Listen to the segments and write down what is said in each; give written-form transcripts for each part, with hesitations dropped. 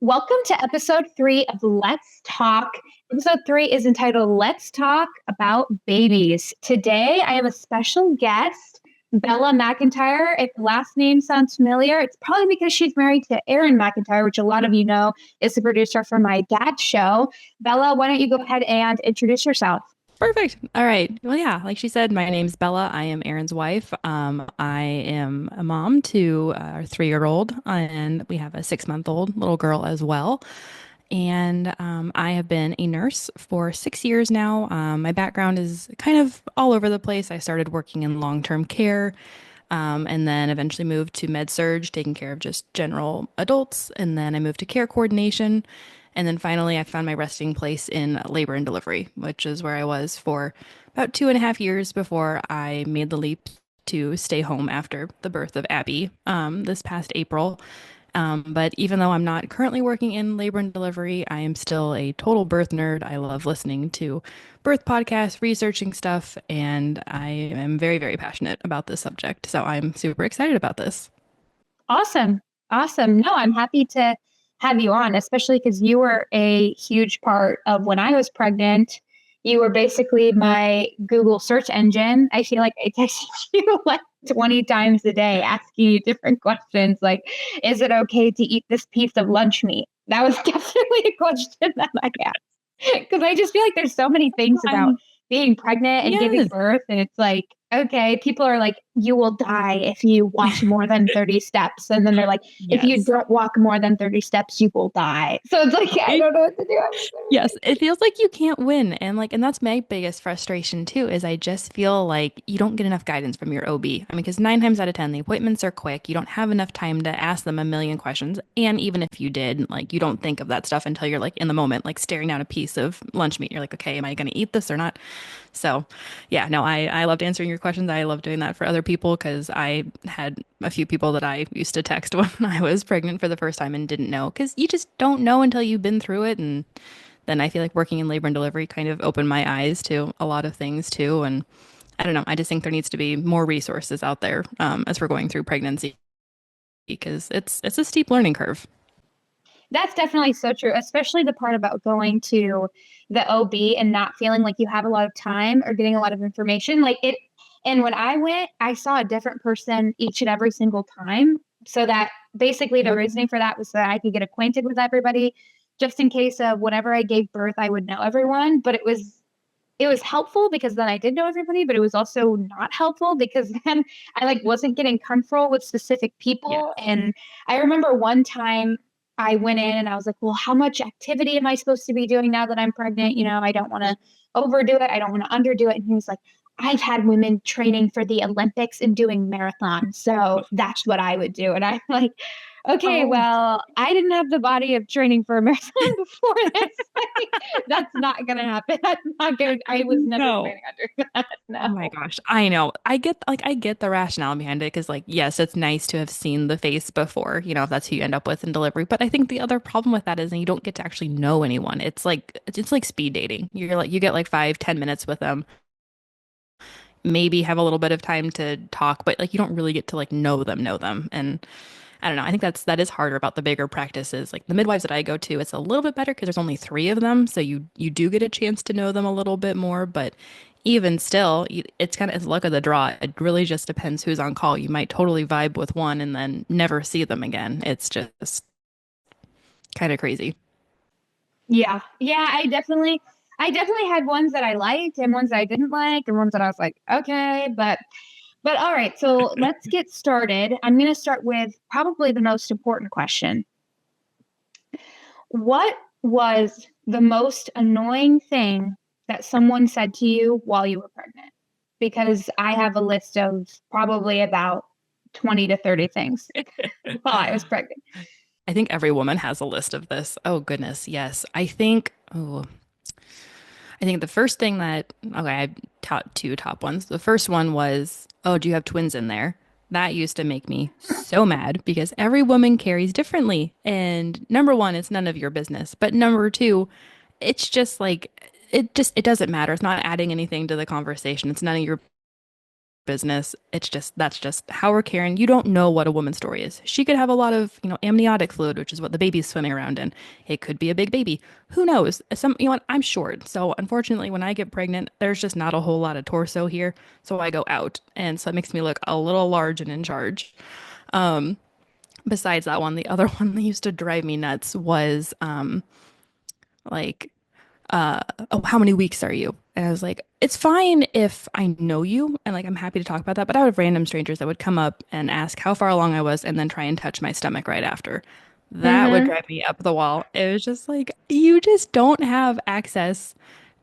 Welcome to episode 3 of Let's Talk. Episode 3 is entitled Let's Talk About Babies. Today, I have a special guest, Bella McIntire. If the last name sounds familiar, it's probably because she's married to Aaron McIntire, which a lot of you know is the producer for my dad's show. Bella, why don't you go ahead and introduce yourself? Perfect. All right. Well, yeah, like she said, my name's Bella. I am Aaron's wife. I am a mom to our 3-year-old, and we have a 6-month-old little girl as well. And I have been a nurse for 6 years now. My background is kind of all over the place. I started working in long-term care, and then eventually moved to med surg, taking care of just general adults. And then I moved to care coordination. And then finally, I found my resting place in labor and delivery, which is where I was for about 2.5 years before I made the leap to stay home after the birth of Abby this past April. But even though I'm not currently working in labor and delivery, I am still a total birth nerd. I love listening to birth podcasts, researching stuff, and I am very, very passionate about this subject. So I'm super excited about this. Awesome. Awesome. No, I'm happy to have you on, especially because you were a huge part of when I was pregnant. You were basically my Google search engine. I feel like I texted you like 20 times a day asking you different questions like, is it okay to eat this piece of lunch meat? That was definitely a question that I asked. Because I just feel like there's so many things about I'm being pregnant and giving Yes. birth. And it's like, okay, people are like, you will die if you walk more than 30 steps. And then they're like, if you Yes. don't walk more than 30 steps, you will die. So it's like, I don't know what to do. Yes, it feels like you can't win. And that's my biggest frustration too, is I just feel like you don't get enough guidance from your OB. I mean, because 9 times out of 10, the appointments are quick. You don't have enough time to ask them a million questions. And even if you did, like you don't think of that stuff until you're like in the moment, like staring down a piece of lunch meat. You're like, okay, am I going to eat this or not? So, yeah, no, I loved answering your questions. I love doing that for other people because I had a few people that I used to text when I was pregnant for the first time and didn't know because you just don't know until you've been through it. And then I feel like working in labor and delivery kind of opened my eyes to a lot of things too. And I don't know, I just think there needs to be more resources out there as we're going through pregnancy because it's a steep learning curve. That's definitely so true, especially the part about going to the OB and not feeling like you have a lot of time or getting a lot of information. Like it, and when I went, I saw a different person each and every single time. So that basically the Yep. reasoning for that was that I could get acquainted with everybody just in case of whenever I gave birth, I would know everyone. But it was helpful because then I did know everybody, but it was also not helpful because then I like wasn't getting comfortable with specific people. Yes. And I remember one time I went in and I was like, well, how much activity am I supposed to be doing now that I'm pregnant? You know, I don't want to overdo it. I don't want to underdo it. And he was like, I've had women training for the Olympics and doing marathons. So that's what I would do. And I'm like, okay, Oh, well, I didn't have the body of training for a marathon before this. That's not gonna happen. I'm not going. I was never no. planning on doing that. Oh No. my gosh. I know. I get the rationale behind it because like yes, it's nice to have seen the face before, if that's who you end up with in delivery. But I think the other problem with that is that you don't get to actually know anyone. It's like speed dating. You're like you get like 5, 10 minutes with them, maybe have a little bit of time to talk, but like you don't really get to like know them. And I don't know. I think that is harder about the bigger practices. Like the midwives that I go to, it's a little bit better because there's only 3 of them, so you do get a chance to know them a little bit more. But even still, it's kind of it's luck of the draw. It really just depends who's on call. You might totally vibe with one and then never see them again. It's just kind of crazy. Yeah. Yeah. I definitely had ones that I liked and ones that I didn't like and ones that I was like, okay, but all right. So let's get started. I'm going to start with probably the most important question. What was the most annoying thing that someone said to you while you were pregnant? Because I have a list of probably about 20 to 30 things while I was pregnant. I think every woman has a list of this. Oh goodness, yes. I think the first thing that, okay, I taught 2 top ones. The first one was, oh, do you have twins in there? That used to make me so mad because every woman carries differently. And number one, it's none of your business. But number two, it's just like, it doesn't matter. It's not adding anything to the conversation. It's none of your business. It's just that's just how we're caring. You don't know what a woman's story is. She could have a lot of, amniotic fluid, which is what the baby's swimming around in. It could be a big baby. Who knows? I'm short. So unfortunately, when I get pregnant, there's just not a whole lot of torso here. So I go out. And so it makes me look a little large and in charge. Um, Besides that one, the other one that used to drive me nuts was like oh, how many weeks are you? And I was like, it's fine if I know you and like I'm happy to talk about that, but I would have random strangers that would come up and ask how far along I was and then try and touch my stomach right after. That would Mm-hmm. drive me up the wall. It was just like you just don't have access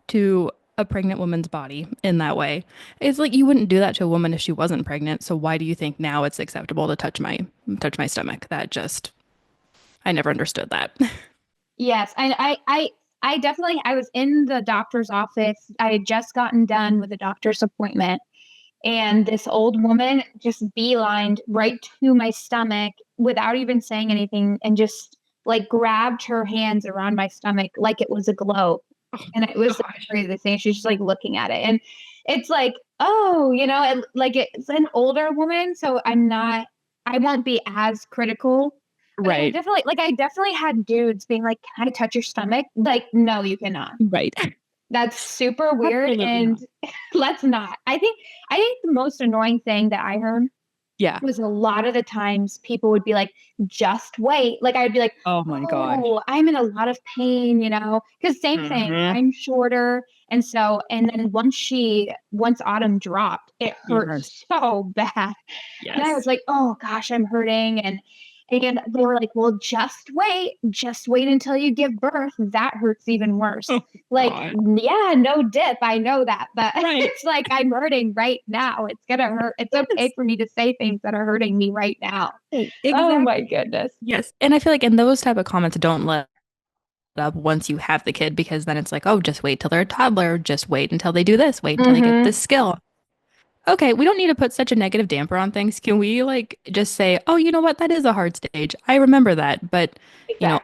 to a pregnant woman's body in that way. It's like you wouldn't do that to a woman if she wasn't pregnant, so why do you think now it's acceptable to touch my stomach? That just I never understood that. Yes, I definitely, I was in the doctor's office. I had just gotten done with a doctor's appointment, and this old woman just beelined right to my stomach without even saying anything and just like grabbed her hands around my stomach like it was a globe. And it was the Gosh. craziest thing. She's just like looking at it. And it's like, oh, and like it's an older woman. So I won't be as critical. But Right. I definitely had dudes being like, can I touch your stomach? Like, no, you cannot. Right. That's super weird. Absolutely And not. let's not. I think the most annoying thing that I heard Yeah. was a lot of the times people would be like, just wait. Like I'd be like, Oh my gosh. oh, I'm in a lot of pain. Because same thing, Hmm. I'm shorter. And then once Autumn dropped, it hurt Yes. so bad. And I was Yes. like, oh gosh, I'm hurting. And they were like, well, just wait until you give birth. That hurts even worse. Oh Like, God. yeah, no dip. I know that, but Right. it's like I'm hurting right now. It's gonna hurt. It's okay Yes. for me to say things that are hurting me right now. Oh my Exactly. goodness. Yes. And I feel like in those type of comments don't let up once you have the kid because then it's like, oh, just wait till they're a toddler. Just wait until they do this. Wait until they get Mm-hmm. this skill. Okay, we don't need to put such a negative damper on things. Can we like just say, oh, you know what? That is a hard stage. I remember that. But,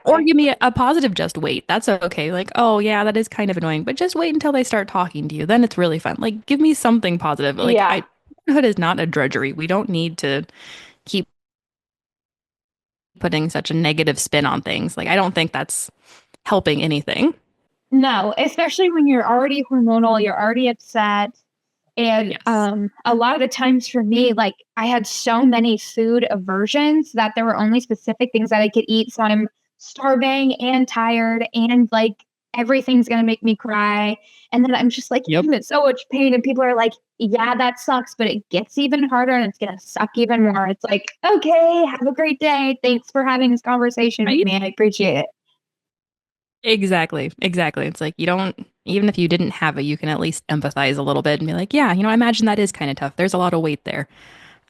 or Exactly. give me a positive just wait. That's okay. Like, oh, yeah, that is kind of annoying, but just wait until they start talking to you. Then it's really fun. Like, give me something positive. Like, Yeah. parenthood is not a drudgery. We don't need to keep putting such a negative spin on things. Like, I don't think that's helping anything. No, especially when you're already hormonal, you're already upset. And Yes. a lot of the times for me, like I had so many food aversions that there were only specific things that I could eat. So I'm starving and tired and like everything's gonna make me cry. And then I'm just like Yep. in so much pain. And people are like, yeah, that sucks, but it gets even harder and it's gonna suck even more. It's like, okay, have a great day. Thanks for having this conversation with Right? me. I appreciate it. Exactly. Exactly. It's like you don't, even if you didn't have it, you can at least empathize a little bit and be like, yeah, I imagine that is kind of tough. There's a lot of weight there.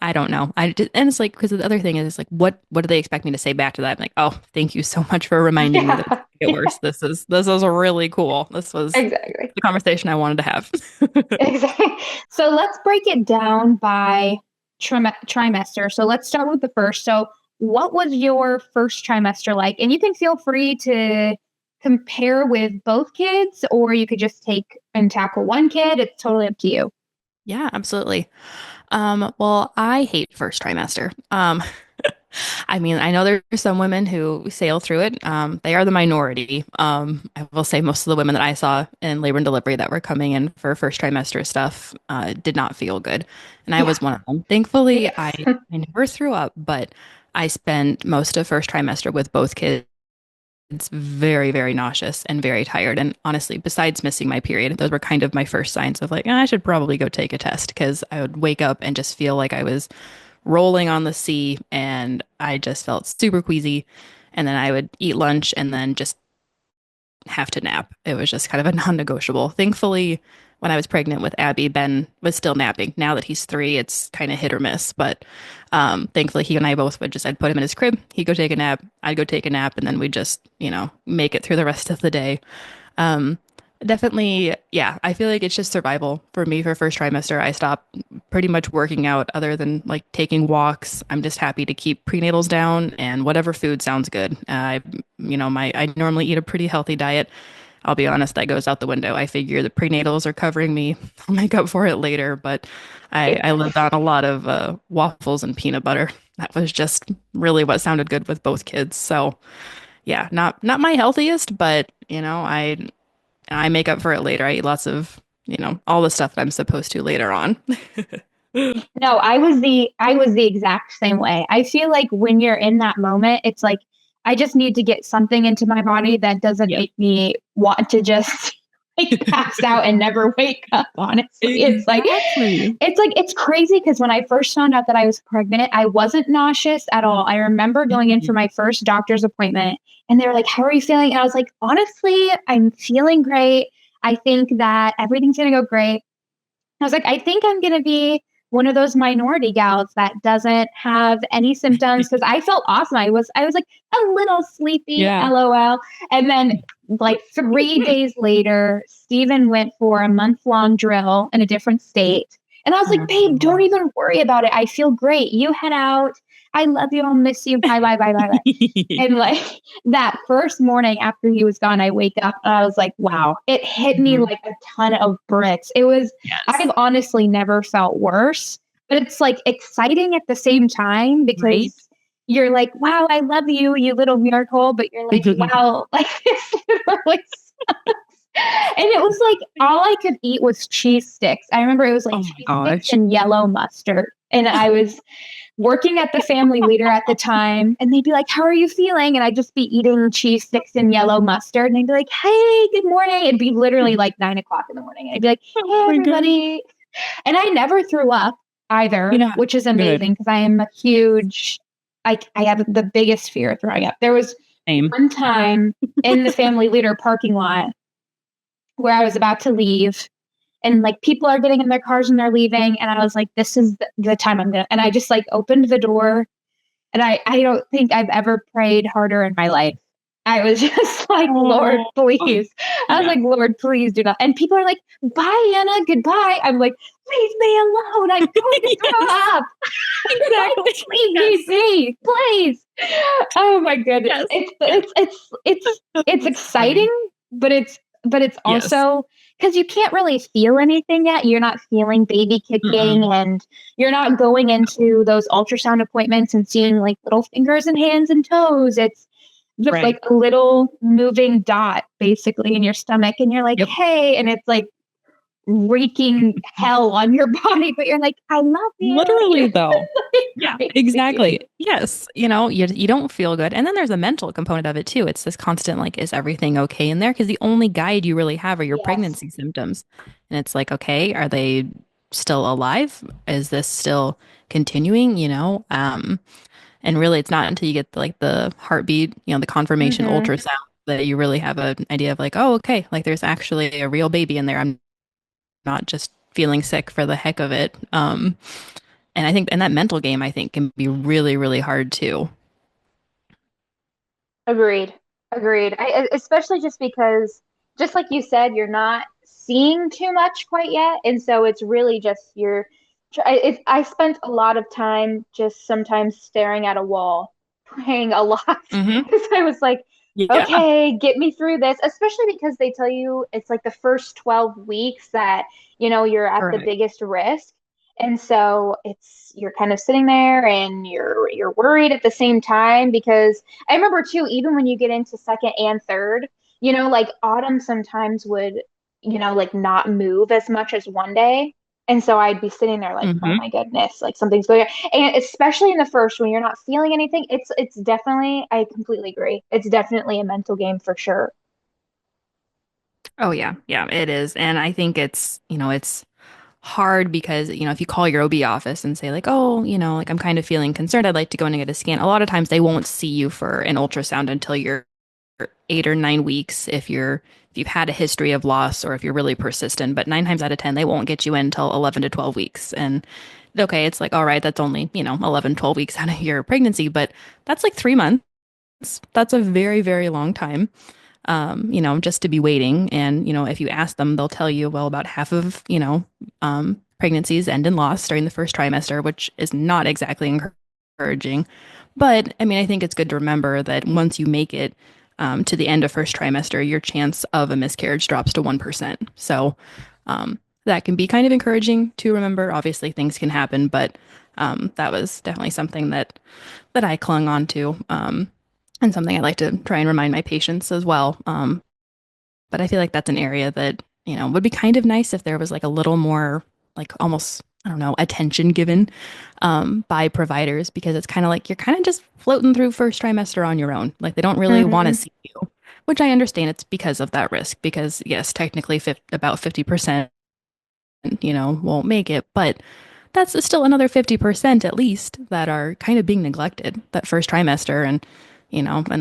I don't know. I just, and it's like, because the other thing is like, what do they expect me to say back to that? I'm like, oh, thank you so much for reminding me that it's Yeah, gonna get worse. This is really cool. This was exactly. the conversation I wanted to have. Exactly. So let's break it down by trimester. So let's start with the first. So, what was your first trimester like? And you can feel free to compare with both kids, or you could just take and tackle one kid. It's totally up to you. Yeah, absolutely. Well, I hate first trimester. I mean, I know there's some women who sail through it. They are the minority. I will say most of the women that I saw in labor and delivery that were coming in for first trimester stuff did not feel good, and I Yeah. was one of them. Thankfully, I Yes. I never threw up, but I spent most of first trimester with both kids very, very nauseous and very tired. And honestly, besides missing my period, those were kind of my first signs of like, I should probably go take a test because I would wake up and just feel like I was rolling on the sea and I just felt super queasy. And then I would eat lunch and then just have to nap. It was just kind of a non-negotiable. Thankfully, when I was pregnant with Abby, Ben was still napping. Now that he's 3, it's kind of hit or miss. But thankfully, he and I both would just, I'd put him in his crib, he'd go take a nap, I'd go take a nap, and then we'd just, make it through the rest of the day. Um, Definitely, yeah, I feel like it's just survival for me for first trimester. I stopped pretty much working out other than like taking walks. I'm just happy to keep prenatals down and whatever food sounds good. I normally eat a pretty healthy diet. I'll be honest, that goes out the window. I figure the prenatals are covering me. I'll make up for it later, but I lived on a lot of waffles and peanut butter. That was just really what sounded good with both kids. So yeah, not my healthiest, but I make up for it later. I eat lots of, all the stuff that I'm supposed to later on. No, I was the exact same way. I feel like when you're in that moment, it's like I just need to get something into my body that doesn't Yep. make me want to just like pass out and never wake up, honestly. Exactly. It's crazy because when I first found out that I was pregnant, I wasn't nauseous at all. I remember going in for Mhm. my first doctor's appointment and they were like, "How are you feeling?" And I was like, "Honestly, I'm feeling great. I think that everything's going to go great." I was like, I think I'm going to be one of those minority gals that doesn't have any symptoms because I felt awesome. I was like a little sleepy, Yeah. LOL. And then like 3 days later, Steven went for a month-long drill in a different state. And I was like, babe, don't even worry about it. I feel great. You head out. I love you. I'll miss you. Bye, bye, bye, bye, bye. And like that first morning after he was gone, I wake up and I was like, wow, it hit me Mhm. like a ton of bricks. Yes. I've honestly never felt worse, but it's like exciting at the same time Right? because you're like, wow, I love you, you little miracle. But you're like, wow, like this really sucks. And it was like all I could eat was cheese sticks. I remember it was like Oh my cheese sticks gosh. and yellow mustard. And I was working at the family leader at the time, and they'd be like, "How are you feeling?" And I'd just be eating cheese sticks and yellow mustard, and they'd be like, "Hey, good morning." It'd be literally like 9 o'clock in the morning, and I'd be like, Oh "Hey, my goodness. everybody," and I never threw up either, Yeah. which is Good. amazing because I am a huge, I have the biggest fear of throwing up. There was Same. one time in the family leader parking lot where I was about to leave and like people are getting in their cars and they're leaving and I was like, this is the time I'm gonna, and I just like opened the door and I don't think I've ever prayed harder in my life. I was just like, Lord, Oh, please. I was yeah. like, Lord, please do not. And people are like, bye, Anna, goodbye. I'm like, leave me alone. I'm going to throw Yes, up. Like, exactly. leave me Yes. be, please. Oh my goodness. Yes. Yes. It's That's funny. exciting, but it's Yes. also because you can't really feel anything yet. You're not feeling baby kicking Mm-mm. and you're not going into those ultrasound appointments and seeing like little fingers and hands and toes. It's just like Right. a little moving dot basically in your stomach. And you're like, Yep. hey, and it's like wreaking hell on your body, but you're like, I love you. Literally, You're though. Yeah, crazy. exactly. Yes. You don't feel good. And then there's a mental component of it too. It's this constant, like, is everything okay in there? Because the only guide you really have are your Yes. pregnancy symptoms. And it's like, okay, are they still alive? Is this still continuing? And really it's not until you get like the heartbeat, the confirmation Mm-hmm. ultrasound that you really have an idea of like, oh, okay, like there's actually a real baby in there. I'm not just feeling sick for the heck of it. And I think, and that mental game, I think, can be really, really hard too. Agreed. Agreed. Especially just because, just like you said, you're not seeing too much quite yet, and so it's really just I spent a lot of time just sometimes staring at a wall, praying a lot Hmm. because I was like, Yeah. okay, get me through this. Especially because they tell you it's like the first 12 weeks that you're at the Correct. biggest risk. And so you're kind of sitting there and you're worried at the same time because I remember too, even when you get into second and third, like Autumn sometimes would, like not move as much as one day. And so I'd be sitting there like, oh Hmm. my goodness, like something's going on. And especially in the first when you're not feeling anything, it's definitely, I completely agree. It's definitely a mental game for sure. Oh yeah, yeah, it is. And I think it's hard because, if you call your OB office and say like, oh, like I'm kind of feeling concerned, I'd like to go in and get a scan. A lot of times they won't see you for an ultrasound until you're 8 or 9 weeks if you've had a history of loss or if you're really persistent. But 9 times out of 10, they won't get you in until 11 to 12 weeks. And okay, it's like, all right, that's only, 11, 12 weeks out of your pregnancy, but that's like 3 months. That's a very, very long time, just to be waiting. And, if you ask them, they'll tell you, well, about half of, pregnancies end in loss during the first trimester, which is not exactly encouraging. But I mean, I think it's good to remember that once you make it, to the end of first trimester, your chance of a miscarriage drops to 1%. So that can be kind of encouraging to remember. Obviously, things can happen, but that was definitely something that I clung on to, and something I like to try and remind my patients as well. But I feel like that's an area that, would be kind of nice if there was like a little more, like almost, I don't know, attention given by providers, because it's kind of like you're kind of just floating through first trimester on your own. Like they don't really want to see you, which I understand it's because of that risk, because yes, technically about 50%, won't make it, but that's still another 50% at least that are kind of being neglected that first trimester. And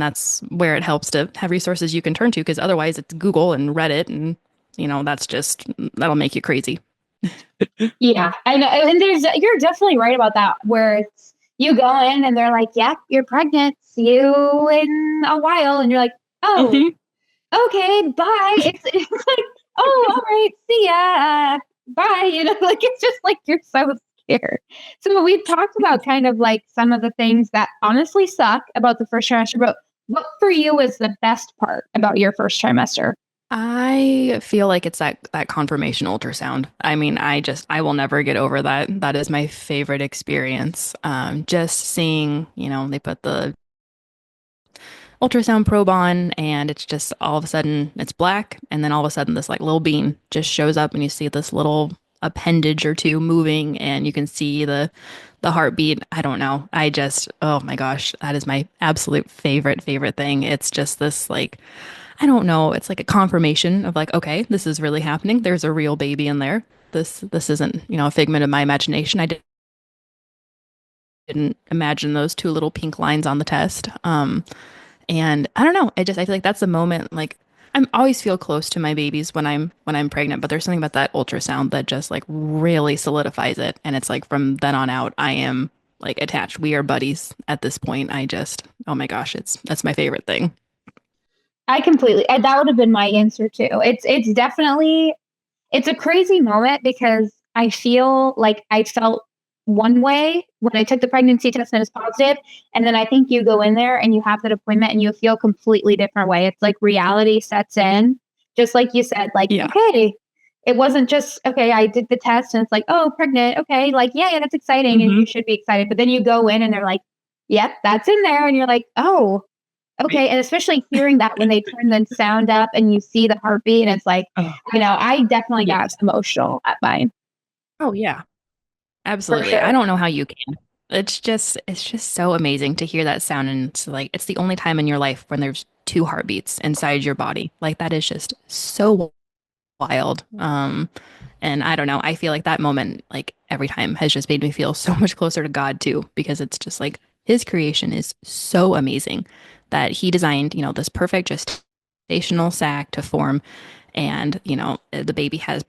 that's where it helps to have resources you can turn to, because otherwise it's Google and Reddit, and, that'll make you crazy. Yeah, I know. And you're definitely right about that, where you go in and they're like, yeah, you're pregnant. See you in a while. And you're like, oh, okay, bye. It's like, oh, all right, see ya. Bye. Like it's just like you're so scared. So we've talked about kind of like some of the things that honestly suck about the first trimester, but what for you was the best part about your first trimester? I feel like it's that confirmation ultrasound. I mean, I will never get over that. That is my favorite experience. Just seeing, they put the ultrasound probe on, and it's just all of a sudden it's black, and then all of a sudden this like little beam just shows up, and you see this little appendage or two moving, and you can see the heartbeat. I don't know. Oh my gosh, that is my absolute favorite thing. It's just this like, I don't know, it's like a confirmation of like, okay, this is really happening. There's a real baby in there. This isn't, a figment of my imagination. I didn't imagine those two little pink lines on the test. And I don't know. I feel like that's the moment. Like I always feel close to my babies when I'm pregnant, but there's something about that ultrasound that just like really solidifies it. And it's like from then on out, I am like attached. We are buddies at this point. Oh my gosh, that's my favorite thing. That would have been my answer too. It's definitely, it's a crazy moment because I feel like I felt one way when I took the pregnancy test and it's positive. And then I think you go in there and you have that appointment and you feel completely different way. It's like reality sets in, just like you said, like, yeah. Okay, it wasn't just, okay, I did the test and it's like, oh, pregnant. Okay. Like, yeah, that's exciting. And you should be excited. But then you go in and they're like, yep, that's in there. And you're like, oh, okay. And especially hearing that when they turn the sound up and you see the heartbeat, and it's like, I definitely got emotional at mine. Oh yeah, absolutely. Sure. I don't know how you can. It's just so amazing to hear that sound. And it's like, it's the only time in your life when there's two heartbeats inside your body. Like that is just so wild. And I don't know, I feel like that moment, like every time has just made me feel so much closer to God too, because it's just like his creation is so amazing that he designed, this perfect gestational sac to form. And, the baby has,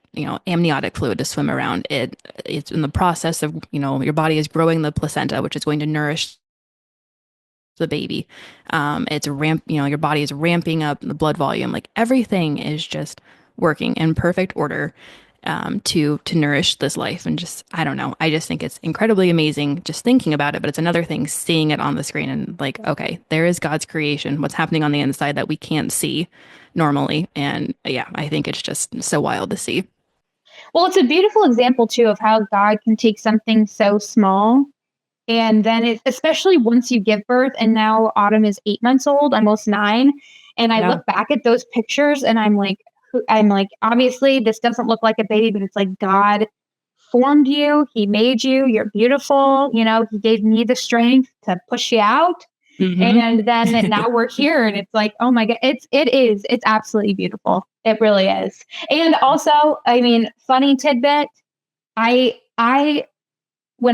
amniotic fluid to swim around. It's in the process of, your body is growing the placenta, which is going to nourish the baby. Your body is ramping up the blood volume. Like everything is just working in perfect order to nourish this life. And just, I don't know. I just think it's incredibly amazing just thinking about it. But it's another thing seeing it on the screen and like, okay, there is God's creation, what's happening on the inside that we can't see normally. And yeah, I think it's just so wild to see. Well, it's a beautiful example too of how God can take something so small, and then especially once you give birth, and now Autumn is 8 months old, almost 9. And I look back at those pictures and I'm like, obviously this doesn't look like a baby, but it's like God formed you. He made you. You're beautiful. He gave me the strength to push you out. And then now we're here, and it's like, oh my God, it's absolutely beautiful. It really is. And also, I mean, funny tidbit, when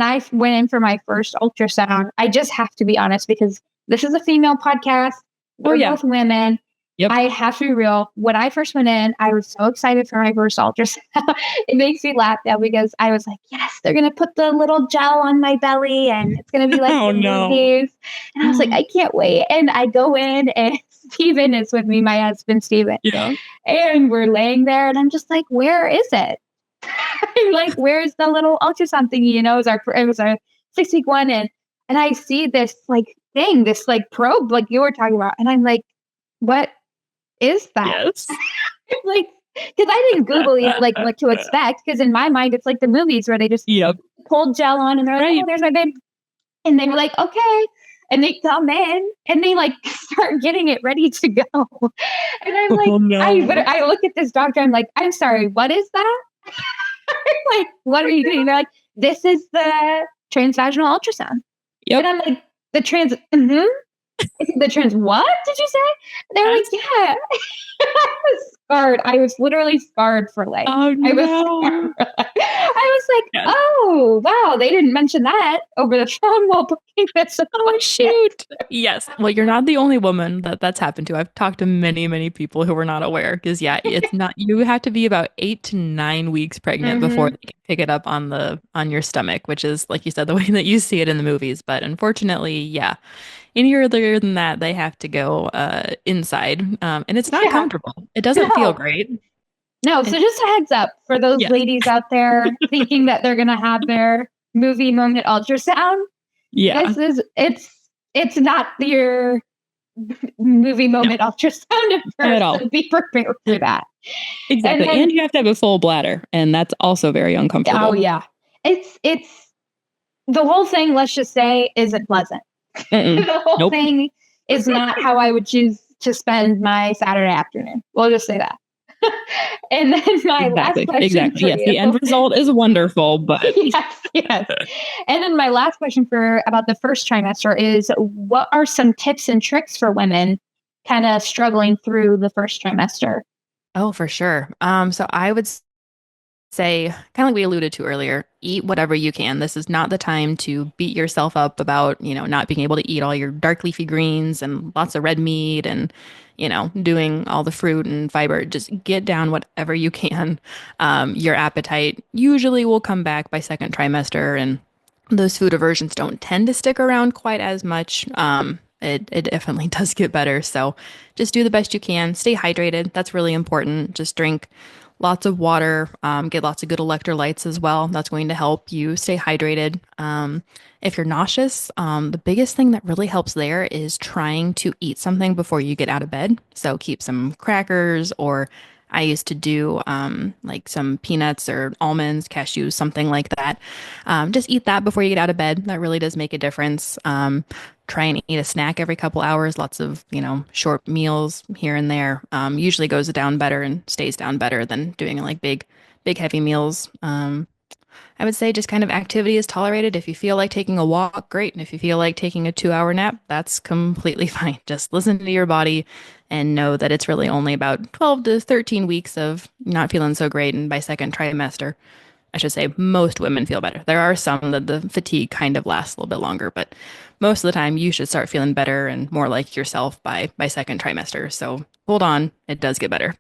I went in for my first ultrasound, I just have to be honest, because this is a female podcast. We're both women. Yep. I have to be real. When I first went in, I was so excited for my first ultrasound. It makes me laugh now because I was like, yes, they're going to put the little gel on my belly and it's going to be like movies. And I was like, I can't wait. And I go in and Steven is with me, my husband, Steven. Yeah. And we're laying there and I'm just like, where is it? Like, where's the little ultrasound thingy? It was our 6-week one. And I see this like thing, this like probe, like you were talking about. And I'm like, what is that? Yes. Like, because I didn't Google even like what to expect. Because in my mind, it's like the movies where they just Yep. pull gel on and they're like, Right. "Oh, there's my baby," and they were like, "Okay," and they come in and they like start getting it ready to go, and I'm like, Oh no. I look at this doctor, I'm like, "I'm sorry, what is that?" Like, "What are you doing?" They're like, "This is the transvaginal ultrasound," and Yep. I'm like, "The trans, the trans, what did you say?" They're like, Yes. "Yeah." I was scarred. I was literally scarred for life. Oh I was no. scarred. I was like, Yes. oh wow, they didn't mention that over the phone while booking this Oh appointment. shoot. Yes. Well, you're not the only woman that's happened to. I've talked to many, many people who were not aware because yeah, it's not you have to be about 8 to 9 weeks pregnant before Mm-hmm. they can pick it up on your stomach, which is like you said, the way that you see it in the movies. But unfortunately, yeah, any earlier than that, they have to go inside. And it's not Yeah. comfortable. It doesn't feel No. great. No. So It, just a heads up for those yes. ladies out there thinking that they're gonna have their movie moment ultrasound. Yeah. This is it's not your movie No, moment ultrasound at not at first. So all. be prepared for that. And Exactly. then And you have to have a full bladder, and that's also very oh uncomfortable. yeah. It's the whole thing, let's just say, isn't pleasant. Mm-mm. The whole Nope. thing is not how I would choose to spend my Saturday afternoon. We'll just say that. And then my last Exactly. question Exactly. for Yes, the you. end result is wonderful, but Yes, yes. And then my last question for about the first trimester is what are some tips and tricks for women kind of struggling through the first trimester? oh, for sure. So I would say, kind of like we alluded to earlier, eat whatever you can. This is not the time to beat yourself up about, not being able to eat all your dark leafy greens and lots of red meat and, doing all the fruit and fiber. Just get down whatever you can. Your appetite usually will come back by second trimester, and those food aversions don't tend to stick around quite as much. It definitely does get better. So just do the best you can. Stay hydrated. That's really important. Just drink lots of water, get lots of good electrolytes as well. That's going to help you stay hydrated. If you're nauseous, the biggest thing that really helps there is trying to eat something before you get out of bed. So keep some crackers, or I used to do like some peanuts or almonds, cashews, something like that. Just eat that before you get out of bed. That really does make a difference. Try and eat a snack every couple hours. Lots of, short meals here and there. Usually goes down better and stays down better than doing like big heavy meals. I would say just kind of activity is tolerated. If you feel like taking a walk, great. And if you feel like taking a 2 hour nap, that's completely fine. Just listen to your body and know that it's really only about 12 to 13 weeks of not feeling so great. And by second trimester, I should say most women feel better. There are some that the fatigue kind of lasts a little bit longer, but most of the time you should start feeling better and more like yourself by second trimester. So hold on, it does get better.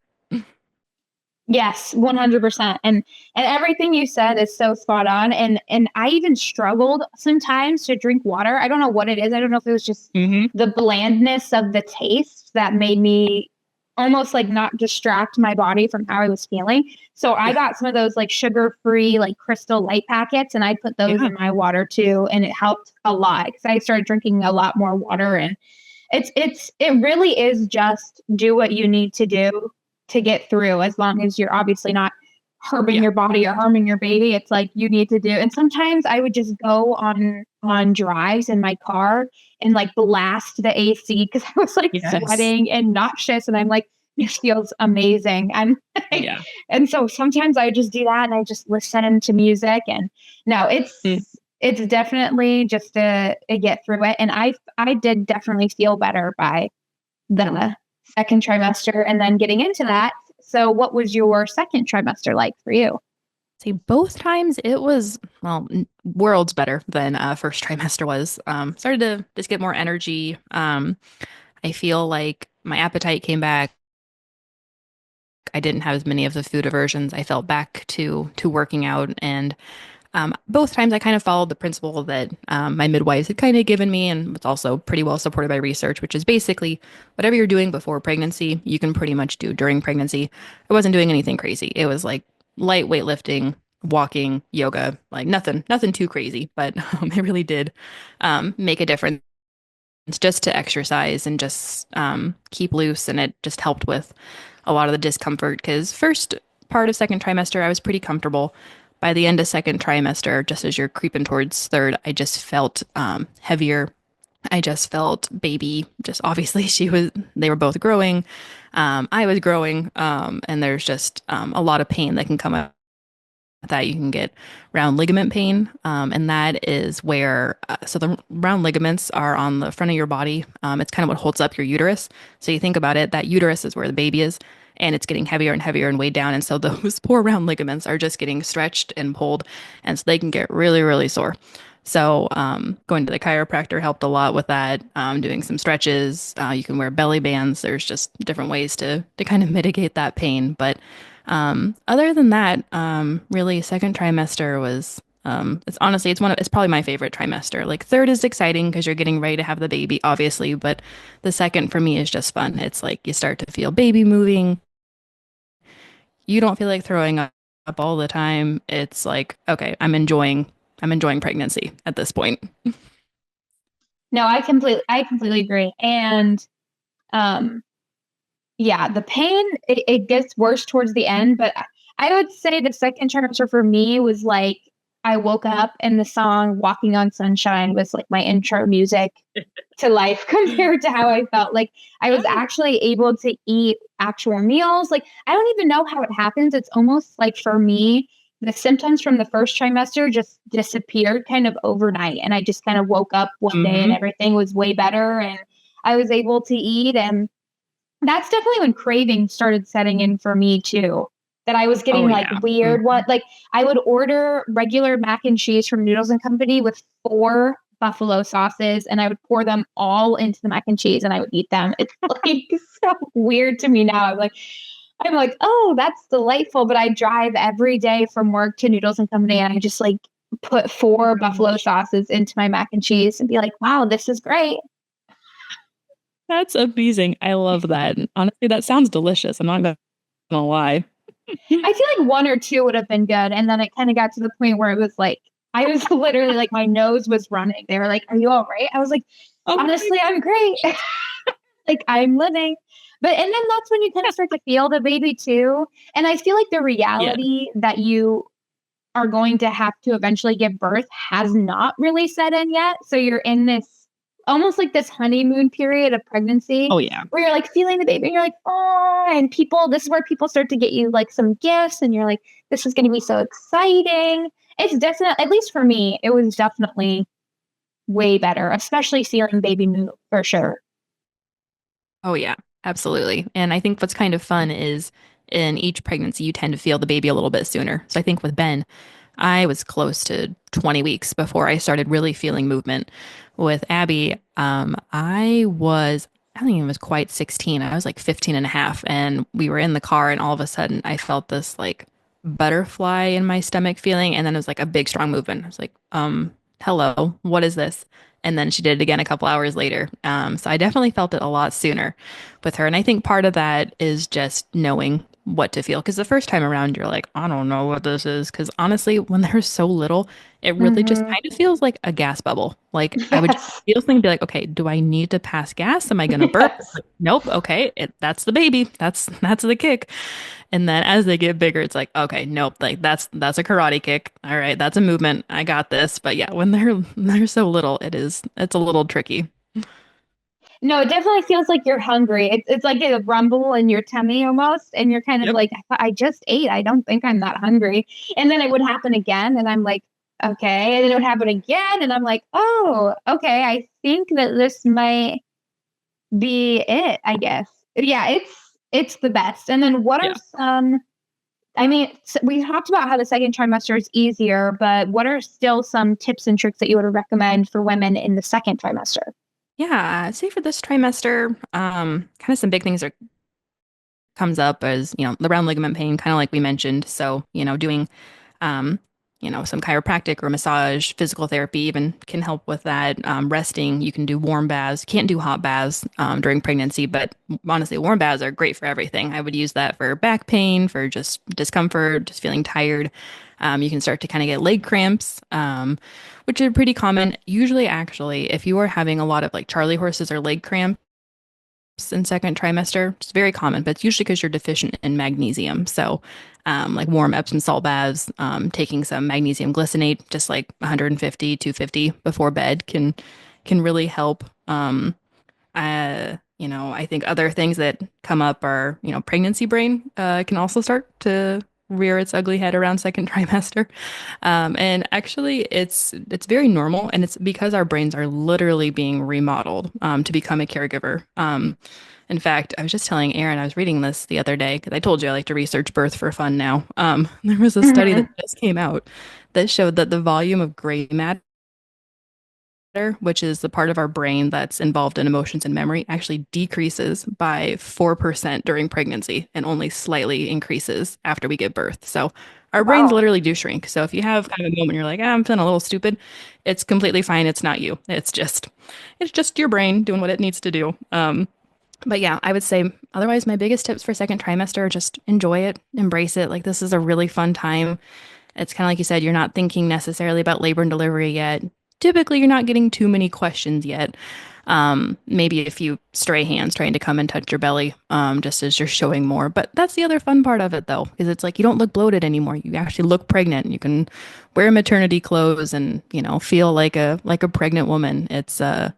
Yes, 100%. And everything you said is so spot on. And I even struggled sometimes to drink water. I don't know what it is. I don't know if it was just Mm-hmm. the blandness of the taste that made me almost like not distract my body from how I was feeling. So I Yeah. got some of those like sugar-free like Crystal Light packets and I put those Yeah. in my water too, and it helped a lot because I started drinking a lot more water. And it really is just do what you need to do to get through, as long as you're obviously not harming Yeah. your body or harming your baby. It's like you need to do. And sometimes I would just go on drives in my car and like blast the AC because I was like Yes. sweating and nauseous, and I'm like, this feels amazing. I'm like, Yeah. and so sometimes I just do that and I just listen to music. And no, Mm. it's definitely just to get through it. And I did definitely feel better by the second trimester and then getting into that. So what was your second trimester like for you? See, both times it was, well, worlds better than first trimester was. Started to just get more energy. I feel like my appetite came back. I didn't have as many of the food aversions. I felt back to working out, and both times I kind of followed the principle that my midwives had kind of given me, and it's also pretty well supported by research, which is basically whatever you're doing before pregnancy, you can pretty much do during pregnancy. I wasn't doing anything crazy. It was like light weightlifting, walking, yoga, like nothing too crazy, but it really did make a difference. just to exercise and just keep loose. And it just helped with a lot of the discomfort because first part of second trimester, I was pretty comfortable. By the end of second trimester, just as you're creeping towards third, I just felt heavier. I just felt baby. Just obviously, they were both growing. I was growing. And there's just a lot of pain that can come up that you can get round ligament pain. And that is where, so the round ligaments are on the front of your body. It's kind of what holds up your uterus. So you think about it, that uterus is where the baby is, and it's getting heavier and heavier and weighed down. And so those poor round ligaments are just getting stretched and pulled. And so they can get really, really sore. So going to the chiropractor helped a lot with that. Doing some stretches. You can wear belly bands. There's just different ways to kind of mitigate that pain. But other than that, really second trimester was it's honestly it's probably my favorite trimester. Like third is exciting because you're getting ready to have the baby, obviously, but the second for me is just fun. It's like you start to feel baby moving. You don't feel like throwing up all the time. It's like, okay, I'm enjoying pregnancy at this point. No, I completely agree. And um, yeah, the pain it gets worse towards the end, but I would say the second trimester for me was like I woke up and the song "Walking on Sunshine" was like my intro music to life compared to how I felt. Like I was actually able to eat actual meals. Like I don't even know how it happens. It's almost like for me, the symptoms from the first trimester just disappeared kind of overnight. And I just kind of woke up one day and Hmm. everything was way better and I was able to eat. And that's definitely when cravings started setting in for me too. That I was Oh getting like yeah. weird Mhm. what like I would order regular mac and cheese from Noodles and Company with four buffalo sauces and I would pour them all into the mac and cheese and I would eat them. It's like so weird to me now. I'm like, oh, that's delightful. But I drive every day from work to Noodles and Company and I just like put four buffalo sauces into my mac and cheese and be like, wow, this is great. That's amazing. I love that. Honestly, that sounds delicious. I'm not gonna lie. I feel like one or two would have been good. And then it kind of got to the point where it was like, I was literally like, my nose was running. They were like, are you all right? I was like, Oh my honestly, I'm great. Like, I'm living. But, and then that's when you kind of start to feel the baby too. And I feel like the yeah. reality that you are going to have to eventually give birth has not really set in yet. So you're in this almost like this honeymoon period of pregnancy Oh yeah. where you're like feeling the baby and you're like, oh, and people, this is where people start to get you like some gifts and you're like, this is going to be so exciting. It's definitely, at least for me, it was definitely way better, especially seeing baby move for sure. Oh yeah. Absolutely. And I think what's kind of fun is in each pregnancy you tend to feel the baby a little bit sooner. So I think with Ben, I was close to 20 weeks before I started really feeling movement. With Abby, I don't think it was quite 16. I was like 15 and a half, and we were in the car, and all of a sudden I felt this like butterfly in my stomach feeling, and then it was like a big, strong movement. I was like, hello, what is this? And then she did it again a couple hours later. So I definitely felt it a lot sooner with her. And I think part of that is just knowing what to feel. Because the first time around, you're like, I don't know what this is. Because honestly, when they're so little, it really just Hmm. kind of feels like a gas bubble. Like I would just Yes. feel something and be like, okay, do I need to pass gas? Am I going to burp? Yes. Like, nope. Okay. That's the baby. That's the kick. And then as they get bigger, it's like, okay, nope. Like that's a karate kick. All right. That's a movement. I got this. But yeah, when they're so little, it's a little tricky. No, it definitely feels like you're hungry. It's like a rumble in your tummy almost, and you're kind of Yep. like, I just ate. I don't think I'm that hungry. And then it would happen again, and I'm like, okay. And then it would happen again, and I'm like, oh, okay. I think that this might be it. I guess. Yeah, it's the best. And then what are Yeah. some? I mean, we talked about how the second trimester is easier, but what are still some tips and tricks that you would recommend for women in the second trimester? Yeah, say for this trimester, kind of some big things are comes up as, the round ligament pain, kind of like we mentioned. So, doing, um, some chiropractic or massage, physical therapy even can help with that. Resting, you can do warm baths. Can't do hot baths during pregnancy, but honestly, warm baths are great for everything. I would use that for back pain, for just discomfort, just feeling tired. You can start to kind of get leg cramps, which are pretty common. Usually, actually, if you are having a lot of like Charlie horses or leg cramps in second trimester, it's very common, but it's usually because you're deficient in magnesium. So, like warm Epsom salt baths, taking some magnesium glycinate, just like 150, 250 before bed can really help. I think other things that come up are, pregnancy brain can also start to rear its ugly head around second trimester. And actually it's very normal and it's because our brains are literally being remodeled to become a caregiver. In fact, I was just telling Aaron, I was reading this the other day because I told you I like to research birth for fun now. There was a study Hmm. that just came out that showed that the volume of gray matter, which is the part of our brain that's involved in emotions and memory, actually decreases by 4% during pregnancy and only slightly increases after we give birth. So our brains Wow. literally do shrink. So if you have kind of a moment you're like, I'm feeling a little stupid, it's completely fine. It's not you. It's just your brain doing what it needs to do. But yeah, I would say otherwise my biggest tips for second trimester are just enjoy it, embrace it. Like this is a really fun time. It's kind of like you said, you're not thinking necessarily about labor and delivery yet. Typically, you're not getting too many questions yet. Maybe a few stray hands trying to come and touch your belly, just as you're showing more. But that's the other fun part of it, though, is it's like you don't look bloated anymore. You actually look pregnant. You can wear maternity clothes and feel like a pregnant woman. It's an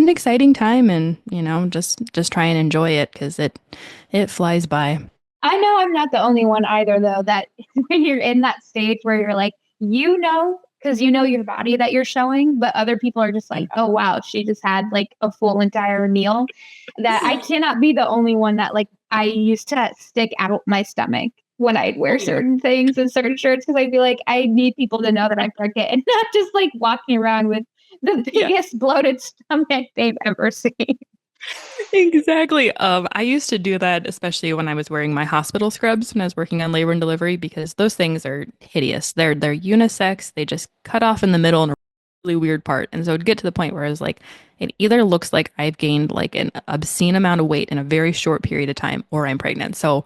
exciting time, and just try and enjoy it because it flies by. I know I'm not the only one either, though, that when you're in that stage where you're like, because you know your body that you're showing, but other people are just like, oh, wow, she just had like a full entire meal. That I cannot be the only one that like I used to stick out my stomach when I'd Oh wear yeah. certain things and certain shirts because I'd be like, I need people to know that I'm pregnant and not just like walking around with the Yeah. biggest bloated stomach they've ever seen. Exactly. I used to do that, especially when I was wearing my hospital scrubs when I was working on labor and delivery, because those things are hideous. They're unisex. They just cut off in the middle in a really weird part. And so it'd get to the point where I was like, it either looks like I've gained like an obscene amount of weight in a very short period of time, or I'm pregnant. So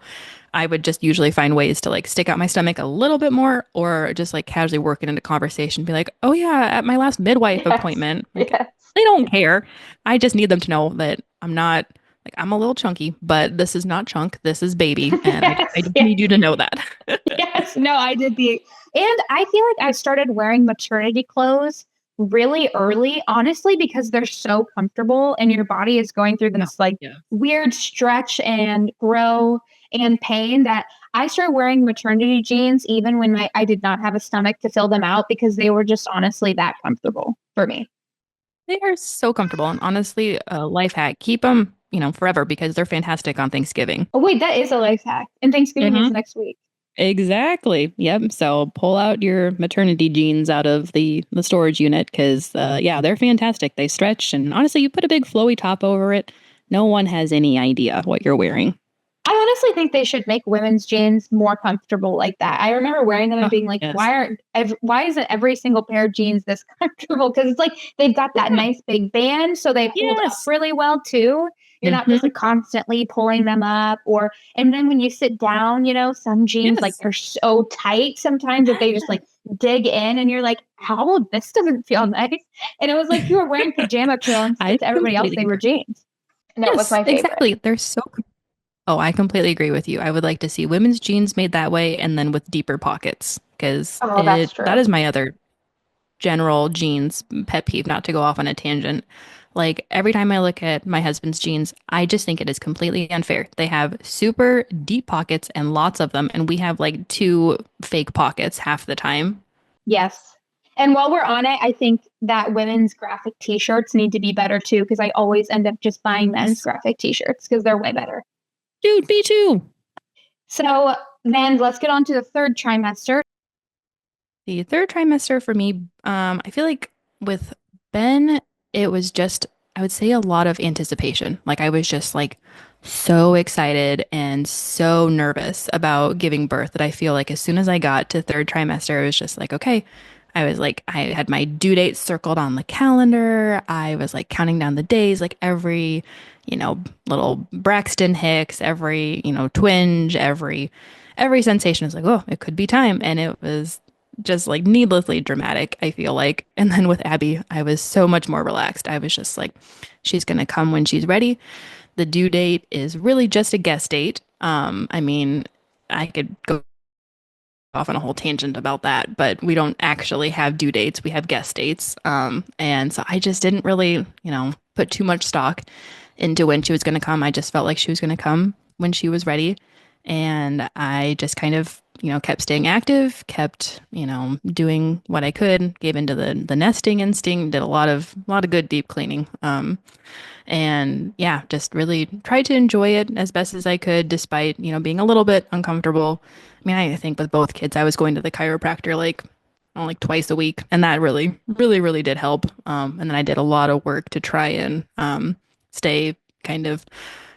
I would just usually find ways to like stick out my stomach a little bit more, or just like casually work it into conversation, be like, oh yeah, at my last midwife Yes. appointment, like Yes. they don't care. I just need them to know that I'm not like I'm a little chunky, but this is not chunk. This is baby, and I Yes. just Yes. need you to know that. Yes, no, I did and I feel like I started wearing maternity clothes really early, honestly, because they're so comfortable and your body is going through Yeah. this like Yeah. weird stretch and grow and pain that I started wearing maternity jeans even when I did not have a stomach to fill them out because they were just honestly that comfortable for me. They are so comfortable, and honestly, a life hack: keep them, forever because they're fantastic on Thanksgiving. Oh wait, that is a life hack. And Thanksgiving is Hmm. next week. Exactly. Yep. So pull out your maternity jeans out of the storage unit because yeah, they're fantastic. They stretch, and honestly, you put a big flowy top over it. No one has any idea what you're wearing. I honestly think they should make women's jeans more comfortable like that. I remember wearing them and Oh, being like, yes. why isn't every single pair of jeans this comfortable? Because it's like they've got that Yeah. nice big band, so they hold up Yes. really well too. You're not just Hmm. like constantly pulling them up, and then when you sit down, some jeans like Yes. they're so tight sometimes that they just like dig in, and you're like, how this doesn't feel nice. And it was like you were wearing pajama pants, I but to everybody else completely they were agree. jeans. No, it was Yes, my favorite. exactly. They're so. Oh, I completely agree with you. I would like to see women's jeans made that way and then with deeper pockets because Oh, that's it that true. is my other general jeans pet peeve, not to go off on a tangent. Like every time I look at my husband's jeans, I just think it is completely unfair. They have super deep pockets and lots of them, and we have like two fake pockets half the time. Yes. And while we're on it, I think that women's graphic t-shirts need to be better too, because I always end up just buying men's Yes. graphic t-shirts because they're way better. Dude, me too. So then let's get on to the third trimester. The third trimester for me, I feel like with Ben, it was just, I would say a lot of anticipation. Like I was just like so excited and so nervous about giving birth that I feel like as soon as I got to third trimester, I was just like, okay. I was like, I had my due date circled on the calendar. I was like counting down the days, like every, little Braxton Hicks, every, twinge, every sensation is like, oh, it could be time. And it was just like needlessly dramatic, I feel like. And then with Abby, I was so much more relaxed. I was just like, she's going to come when she's ready. The due date is really just a guess date. I mean, I could go off on a whole tangent about that, but we don't actually have due dates. We have guess dates. And so I just didn't really, put too much stock into when she was going to come. I just felt like she was going to come when she was ready. And I just kind of, kept staying active, kept, doing what I could, gave into the nesting instinct, did a lot of good deep cleaning. And yeah, just really tried to enjoy it as best as I could, despite, being a little bit uncomfortable. I mean, I think with both kids, I was going to the chiropractor like twice a week, and that really, really, really did help. And then I did a lot of work to try and stay kind of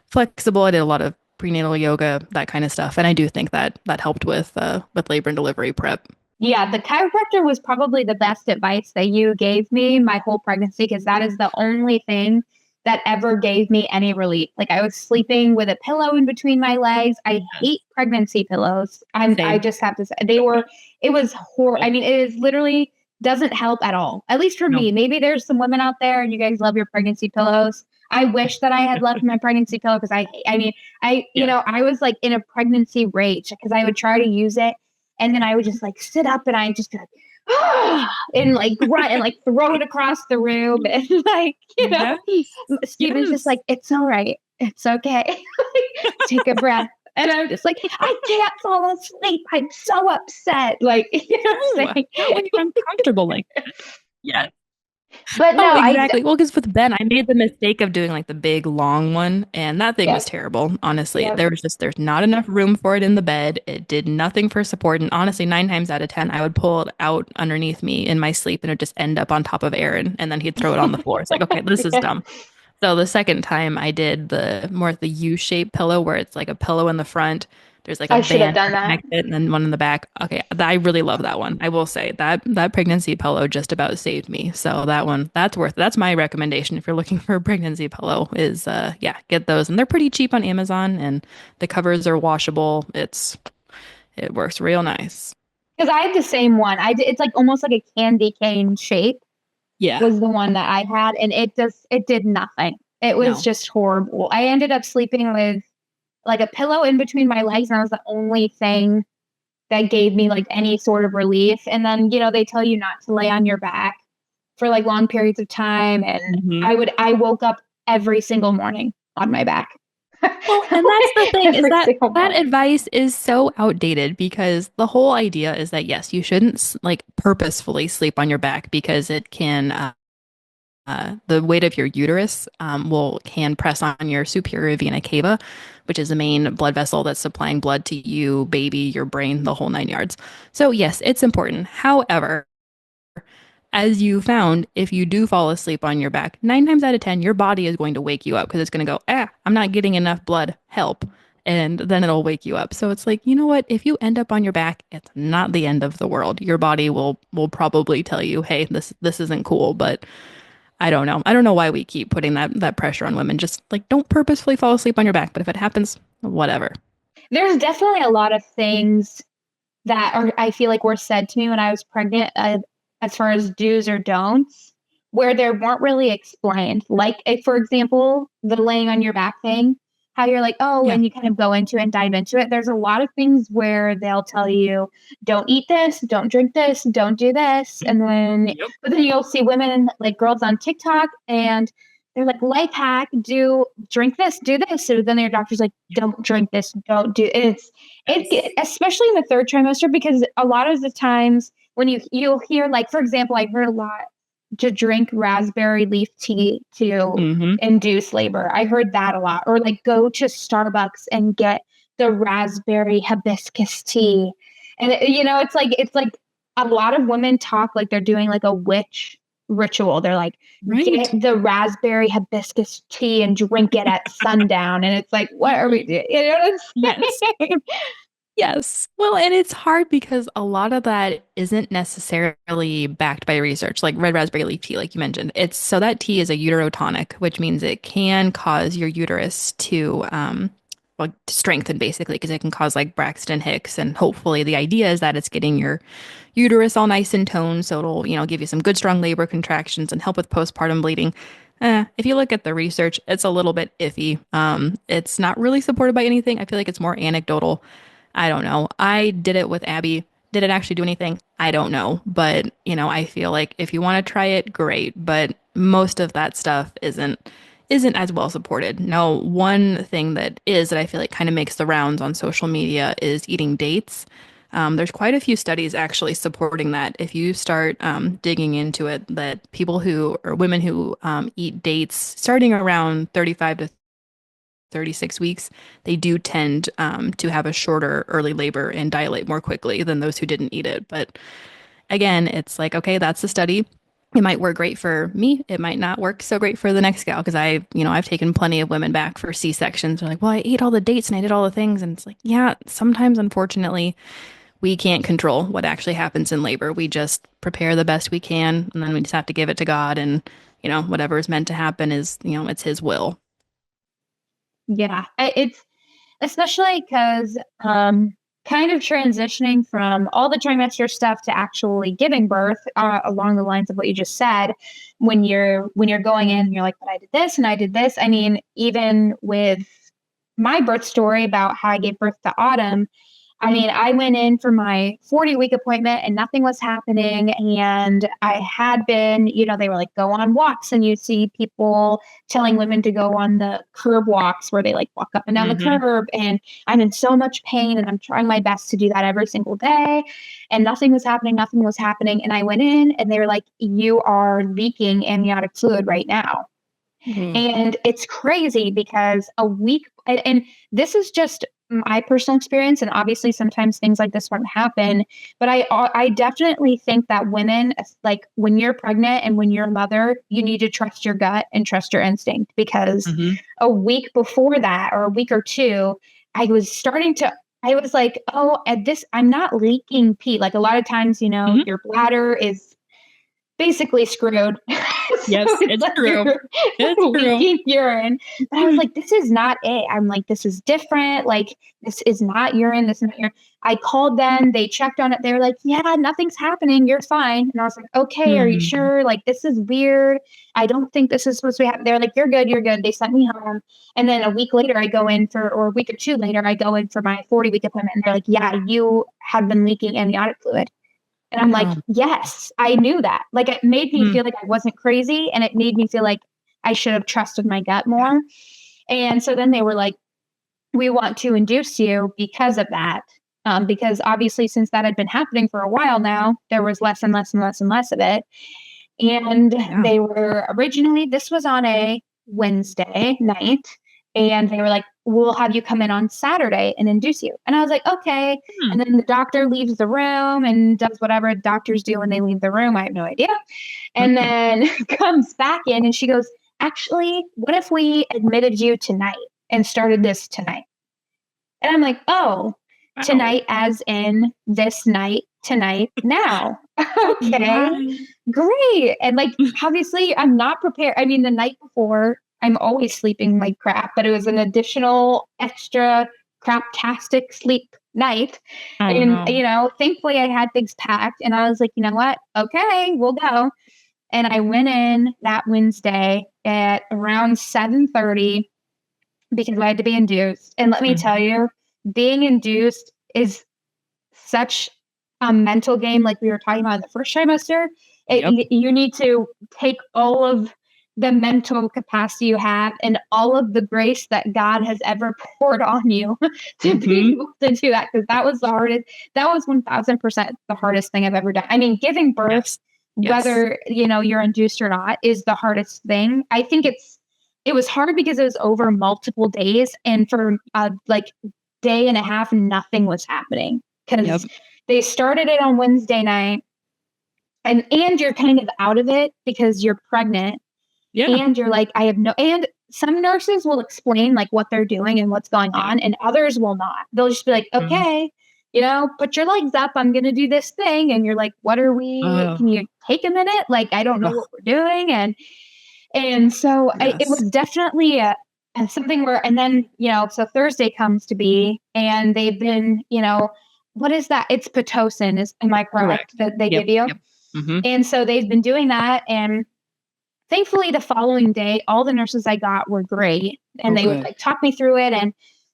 flexible. I did a lot of prenatal yoga, that kind of stuff, and I do think that helped with labor and delivery prep. Yeah, the chiropractor was probably the best advice that you gave me my whole pregnancy because that is the only thing that ever gave me any relief. Like I was sleeping with a pillow in between my legs. I hate pregnancy pillows. I just have to say it was horrible. I mean, it is literally doesn't help at all. At least for me. Maybe there's some women out there and you guys love your pregnancy pillows. I wish that I had left my pregnancy pillow because I was like in a pregnancy rage because I would try to use it and then I would just like sit up and I just be like, and like run and like throw it across the room and like Steven's just like, it's all right, it's okay. Take a breath. And I'm just like, I can't fall asleep, I'm so upset, like, what I'm saying? Not when you're uncomfortable like that. Yeah. But no, exactly. Well, because with Ben, I made the mistake of doing like the big long one, and that thing was terrible. Honestly, Yep. there's not enough room for it in the bed. It did nothing for support, and honestly, 9 times out of 10, I would pull it out underneath me in my sleep, and it would just end up on top of Aaron, and then he'd throw it on the floor. It's like, okay, this is dumb. So the second time, I did the U-shaped pillow, where it's like a pillow in the front. There's like a I should have band done to that. connect it, and then one in the back. Okay, I really love that one. I will say that pregnancy pillow just about saved me. So that one, that's my recommendation if you're looking for a pregnancy pillow is yeah, get those. And they're pretty cheap on Amazon and the covers are washable. It works real nice. Because I had the same one. It's like almost like a candy cane shape Yeah. was the one that I had, and it did nothing. It was No. just horrible. I ended up sleeping with like a pillow in between my legs, and that was the only thing that gave me like any sort of relief. And then, they tell you not to lay on your back for like long periods of time. And Mhm. I woke up every single morning on my back. Well, and that's the thing is Every that single that morning. advice is so outdated because the whole idea is that yes, you shouldn't like purposefully sleep on your back because it can the weight of your uterus can press on your superior vena cava, which is the main blood vessel that's supplying blood to you, baby, your brain, the whole 9 yards. So yes, it's important. However, as you found, if you do fall asleep on your back, 9 times out of 10, your body is going to wake you up because it's going to go, I'm not getting enough blood, help. And then it'll wake you up. So it's like, you know what? If you end up on your back, it's not the end of the world. Your body will probably tell you, hey, this isn't cool. But I don't know. I don't know why we keep putting that pressure on women. Just like don't purposefully fall asleep on your back. But if it happens, whatever. There's definitely a lot of things that I feel like were said to me when I was pregnant, as far as do's or don'ts, where they weren't really explained. Like, for example, the laying on your back thing, how you're like, oh, Yeah. and you kind of go into it and dive into it. There's a lot of things where they'll tell you, don't eat this, don't drink this, don't do this. And then, but then you'll see women, like girls on TikTok, and they're like, life hack, drink this, do this. So then their doctor's like, don't drink this, don't do it, especially in the third trimester, because a lot of the times when you'll hear, like, for example, I heard a lot to drink raspberry leaf tea to Mm-hmm. induce labor. I heard that a lot. Or like go to Starbucks and get the raspberry hibiscus tea. And it's like a lot of women talk like they're doing like a witch ritual. They're like, Right. get the raspberry hibiscus tea and drink it at sundown. And it's like, what are we doing? You know what I'm Yes. saying? Yes. Well, and it's hard because a lot of that isn't necessarily backed by research, like red raspberry leaf tea, like you mentioned. It's so that tea is a uterotonic, which means it can cause your uterus to well, to strengthen basically, because it can cause like Braxton Hicks. And hopefully the idea is that it's getting your uterus all nice and toned, so it'll, give you some good strong labor contractions and help with postpartum bleeding. If you look at the research, it's a little bit iffy. It's not really supported by anything. I feel like it's more anecdotal. I don't know. I did it with Abby. Did it actually do anything? I don't know. But, I feel like if you want to try it, great. But most of that stuff isn't as well supported. Now, one thing that I feel like kind of makes the rounds on social media is eating dates. There's quite a few studies actually supporting that. If you start digging into it, that people who or women who eat dates starting around 35 to 36 weeks, they do tend to have a shorter early labor and dilate more quickly than those who didn't eat it. But again, it's like, okay, that's the study. It might work great for me. It might not work so great for the next gal because I've taken plenty of women back for C-sections. They're like, well, I ate all the dates and I did all the things. And it's like, yeah, sometimes, unfortunately, we can't control what actually happens in labor. We just prepare the best we can, and then we just have to give it to God. And, whatever is meant to happen is, it's His will. Yeah. It's especially because kind of transitioning from all the trimester stuff to actually giving birth along the lines of what you just said, when you're going in and you're like, but I did this and I did this. I mean, even with my birth story about how I gave birth to Autumn, I mean, I went in for my 40-week appointment and nothing was happening. And I had been, they were like, go on walks. And you see people telling women to go on the curb walks where they like walk up and down the curb. And I'm in so much pain and I'm trying my best to do that every single day. And nothing was happening. Nothing was happening. And I went in and they were like, you are leaking amniotic fluid right now. And it's crazy because a week, and this is just my personal experience, and obviously sometimes things like this won't happen, but I definitely think that women, like when you're pregnant and when you're a mother, you need to trust your gut and trust your instinct, because a week before that, or a week or two, I was like, oh, at this, I'm not leaking pee. Like a lot of times, your bladder is basically screwed. Yes, it's like true. It's leaking urine. But I was like, this is not it. I'm like, this is different. Like, this is not urine. This is not urine. I called them. They checked on it. They were like, yeah, nothing's happening. You're fine. And I was like, okay, are you sure? Like, this is weird. I don't think this is supposed to be happening. They're like, you're good. You're good. They sent me home. And then a week later, or a week or two later, I go in for my 40-week appointment. And they're like, yeah, you have been leaking amniotic fluid. And I'm like, yes, I knew that. Like, it made me feel like I wasn't crazy. And it made me feel like I should have trusted my gut more. And so then they were like, we want to induce you because of that. Because obviously, since that had been happening for a while now, there was less and less and less and less of it. And they were originally, this was on a Wednesday night. And they were like, we'll have you come in on Saturday and induce you. And I was like, okay. And then the doctor leaves the room and does whatever doctors do when they leave the room. I have no idea. And then comes back in and she goes, actually, what if we admitted you tonight and started this tonight? And I'm like, oh, tonight as in this night, tonight, now. Okay, great. And like, obviously I'm not prepared. I mean, the night before, I'm always sleeping like crap, but it was an additional extra craptastic sleep night. Thankfully I had things packed and I was like, you know what? Okay, we'll go. And I went in that Wednesday at around 7:30 because I had to be induced. And let me tell you, being induced is such a mental game, like we were talking about in the first trimester. You need to take all of the mental capacity you have and all of the grace that God has ever poured on you to be able to do that. Because that was 1000% the hardest thing I've ever done. I mean, giving birth, whether, you're induced or not, is the hardest thing. I think it was hard because it was over multiple days. And for like day and a half, nothing was happening because they started it on Wednesday night. and you're kind of out of it because you're pregnant. Yeah. And you're like, and some nurses will explain like what they're doing and what's going on, and others will not. They'll just be like, okay, put your legs up. I'm going to do this thing. And you're like, can you take a minute? Like, I don't know what we're doing. And so it was definitely something where, and then, so Thursday comes to be, and they've been, what is that? It's Pitocin. Am I correct that they give you? Yep. Mm-hmm. And so they've been doing that. And thankfully, the following day, all the nurses I got were great, and they would like talk me through it, and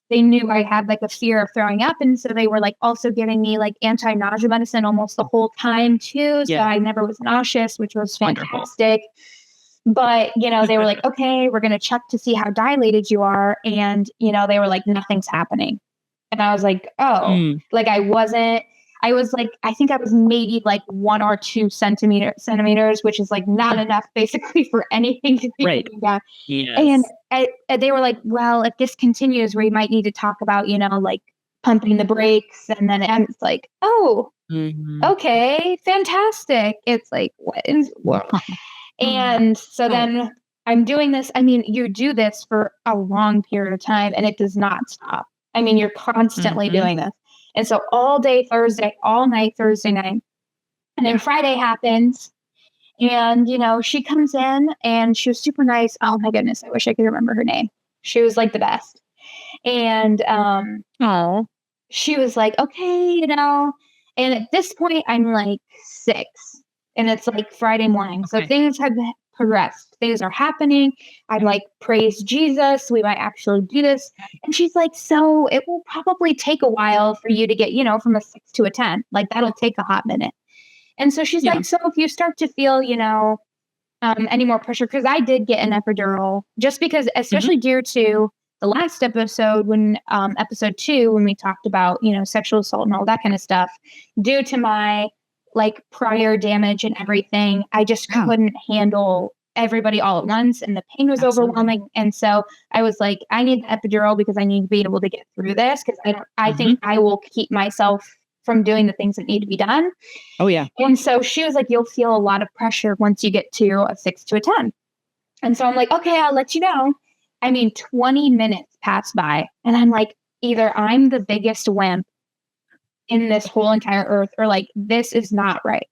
they knew I had like a fear of throwing up, and so they were like also giving me like anti-nausea medicine almost the whole time too, so I never was nauseous, which was fantastic. Wonderful. But they were like, okay, we're gonna check to see how dilated you are, and they were like, nothing's happening, and I was like, like I was like, I think I was maybe like 1 or 2 centimeters, which is like not enough basically for anything to be going down. Yes. And they were like, well, if this continues, we might need to talk about, like pumping the brakes. And then it's like, okay, fantastic. It's like, what? And so then I'm doing this. I mean, you do this for a long period of time and it does not stop. I mean, you're constantly doing this. And so all day Thursday, all night Thursday night. And then Friday happens. And, she comes in and she was super nice. Oh my goodness. I wish I could remember her name. She was like the best. And she was like, okay, and at this point I'm like 6 and it's like Friday morning. So things have progressed. Things are happening. I'm like, praise Jesus. We might actually do this. And she's like, so it will probably take a while for you to get, from a 6 to a 10. Like that'll take a hot minute. And so she's like, so if you start to feel, any more pressure, because I did get an epidural just because, especially due to the last episode, when episode 2, when we talked about, sexual assault and all that kind of stuff, due to my like prior damage and everything, I just couldn't handle everybody all at once, and the pain was overwhelming. And so I was like, I need the epidural because I need to be able to get through this, because I think I will keep myself from doing the things that need to be done. Oh yeah. And so she was like, you'll feel a lot of pressure once you get to a 6 to a 10. And so I'm like, okay, I'll let you know. I mean, 20 minutes pass by and I'm like, either I'm the biggest wimp in this whole entire earth, or like, this is not right.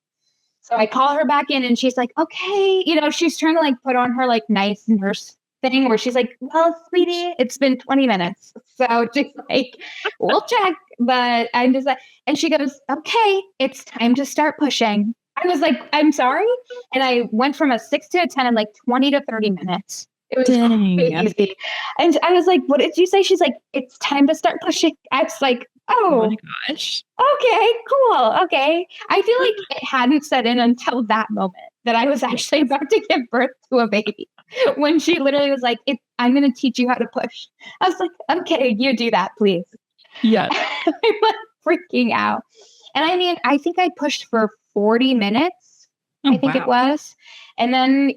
So I call her back in and she's like, okay, she's trying to like put on her like nice nurse thing where she's like, well, sweetie, it's been 20 minutes. So just like, we'll check. But I'm just like, and she goes, okay, it's time to start pushing. I was like, I'm sorry. And I went from a 6 to a 10 in like 20 to 30 minutes. It was crazy. And I was like, what did you say? She's like, it's time to start pushing. I was like, oh my gosh. Okay, cool. Okay. I feel like it hadn't set in until that moment that I was actually about to give birth to a baby, when she literally was like, I'm going to teach you how to push. I was like, okay, you do that, please. Yeah. I'm like freaking out. And I mean, I think I pushed for 40 minutes. I think it was. And then,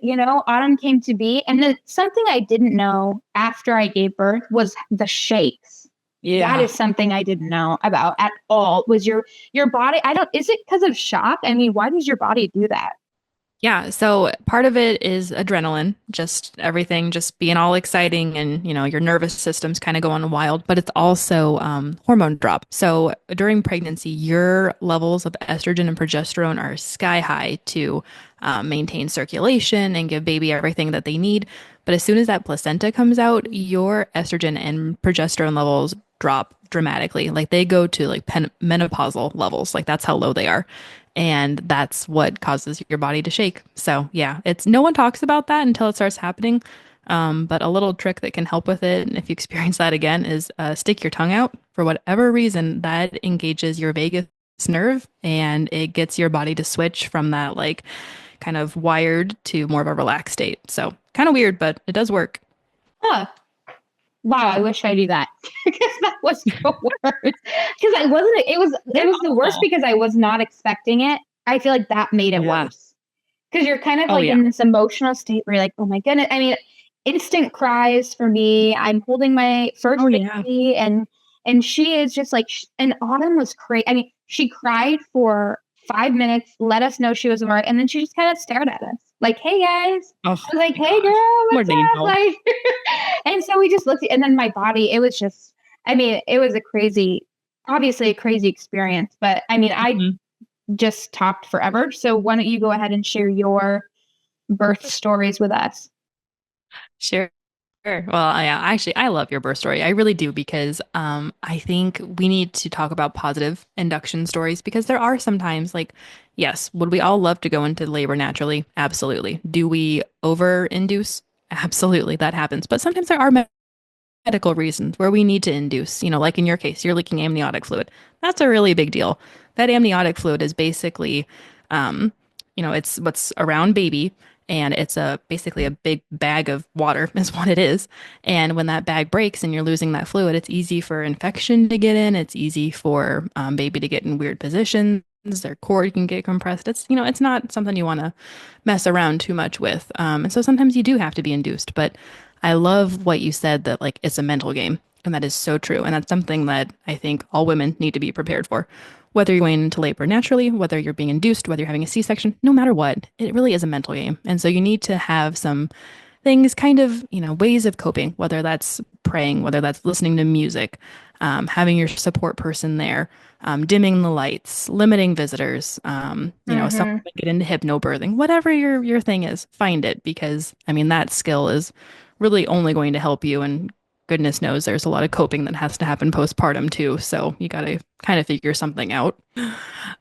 autumn came to be. And then something I didn't know after I gave birth was the shakes. Yeah. That is something I didn't know about at all. Was your body, is it because of shock? I mean, why does your body do that? Yeah, so part of it is adrenaline, just everything just being all exciting, and your nervous system's kind of going wild, but it's also hormone drop. So during pregnancy, your levels of estrogen and progesterone are sky high to maintain circulation and give baby everything that they need. But as soon as that placenta comes out, your estrogen and progesterone levels drop dramatically. Like they go to like menopausal levels. Like that's how low they are. And that's what causes your body to shake. So yeah, no one talks about that until it starts happening. But a little trick that can help with it, and if you experience that again, is stick your tongue out. For whatever reason, that engages your vagus nerve and it gets your body to switch from that like kind of wired to more of a relaxed state. So kind of weird, but it does work. Huh. Wow, I wish I knew that, because that was the worst. Because it was the worst because I was not expecting it. I feel like that made it worse. Because you're kind of in this emotional state where you're like, oh my goodness. I mean, instant cries for me. I'm holding my first baby and she is just like, and Autumn was crazy. I mean, she cried for 5 minutes, let us know she was all right. And then she just kind of stared at us like, hey guys. Oh I was like, my hey gosh. girl, What what's an up? angel. Like, and so we just looked, and then my body, it was just, I mean, it was obviously a crazy experience, but I mean, I Mhm. just talked forever. So why don't you go ahead and share your birth stories with us? Sure. Sure. Well, I love your birth story. I really do because I think we need to talk about positive induction stories because there are sometimes like, yes, would we all love to go into labor naturally? Absolutely. Do we over induce? Absolutely, that happens. But sometimes there are medical reasons where we need to induce, like in your case, you're leaking amniotic fluid. That's a really big deal. That amniotic fluid is basically, um, it's what's around baby, and it's basically a big bag of water is what it is. And when that bag breaks and you're losing that fluid, it's easy for infection to get in. It's easy for baby to get in weird positions. Their cord can get compressed. It's not something you want to mess around too much with. And so sometimes you do have to be induced, but I love what you said that like it's a mental game. And that is so true. And that's something that I think all women need to be prepared for. Whether you're going into labor naturally, whether you're being induced, whether you're having a C-section, no matter what, it really is a mental game. And so you need to have some things, kind of, ways of coping, whether that's praying, whether that's listening to music, having your support person there, dimming the lights, limiting visitors, some Mm-hmm. women get into hypnobirthing, whatever your thing is, find it because I mean that skill is really only going to help you. And goodness knows there's a lot of coping that has to happen postpartum too. So you got to kind of figure something out.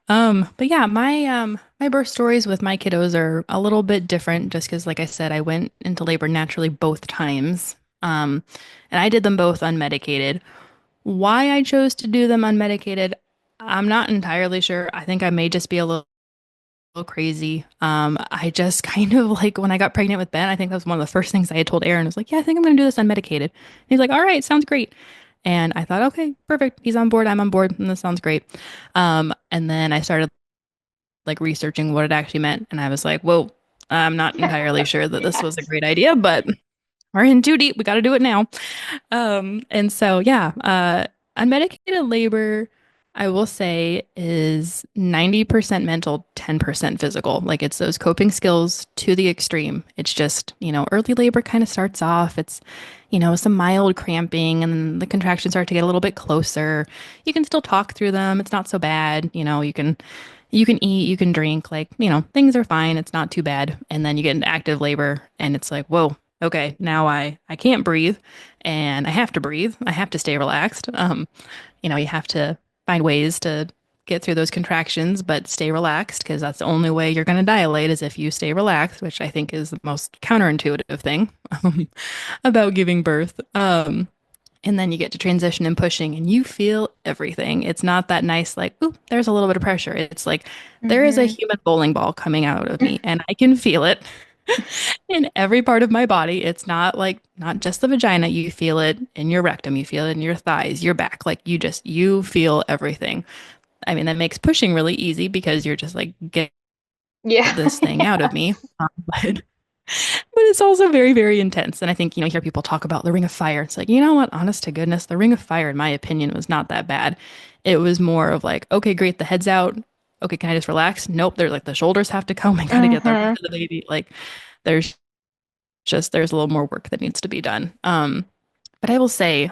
But yeah, my birth stories with my kiddos are a little bit different just because, like I said, I went into labor naturally both times. And I did them both unmedicated. Why I chose to do them unmedicated, I'm not entirely sure. I think I may just be a little crazy. I just kind of like when I got pregnant with Ben, I think that was one of the first things I had told Aaron. I was like, yeah, I think I'm gonna do this unmedicated. And he's like, all right, sounds great. And I thought, okay, perfect. He's on board. I'm on board. And this sounds great. And then I started like researching what it actually meant. And I was like, whoa, I'm not entirely sure that this was a Yes. great idea, but we're in too deep. We got to do it now. And so, yeah, unmedicated labor, I will say, is 90% mental, 10% physical. Like it's those coping skills to the extreme. It's just, early labor kind of starts off. It's, some mild cramping and then the contractions start to get a little bit closer. You can still talk through them. It's not so bad. You can eat, you can drink, like, things are fine. It's not too bad. And then you get into active labor and it's like, whoa, okay, now I can't breathe and I have to breathe. I have to stay relaxed. You have to find ways to get through those contractions, but stay relaxed because that's the only way you're going to dilate is if you stay relaxed, which I think is the most counterintuitive thing about giving birth. And then you get to transition and pushing and you feel everything. It's not that nice, like, ooh, there's a little bit of pressure. It's like there is a Mm-hmm. human bowling ball coming out of me and I can feel it in every part of my body. It's not just the vagina. You feel it in your rectum, you feel it in your thighs, your back. Like you feel everything. I mean, that makes pushing really easy because you're just like, get Yeah. this thing out of me. But it's also very, very intense. And I think, you hear people talk about the Ring of Fire. It's like, you know what? Honest to goodness, the Ring of Fire, in my opinion, was not that bad. It was more of like, okay, great, the head's out. Okay, can I just relax? Nope. There's like the shoulders have to come. I gotta get the rest Mm-hmm. of the baby. Like there's there's a little more work that needs to be done. But I will say,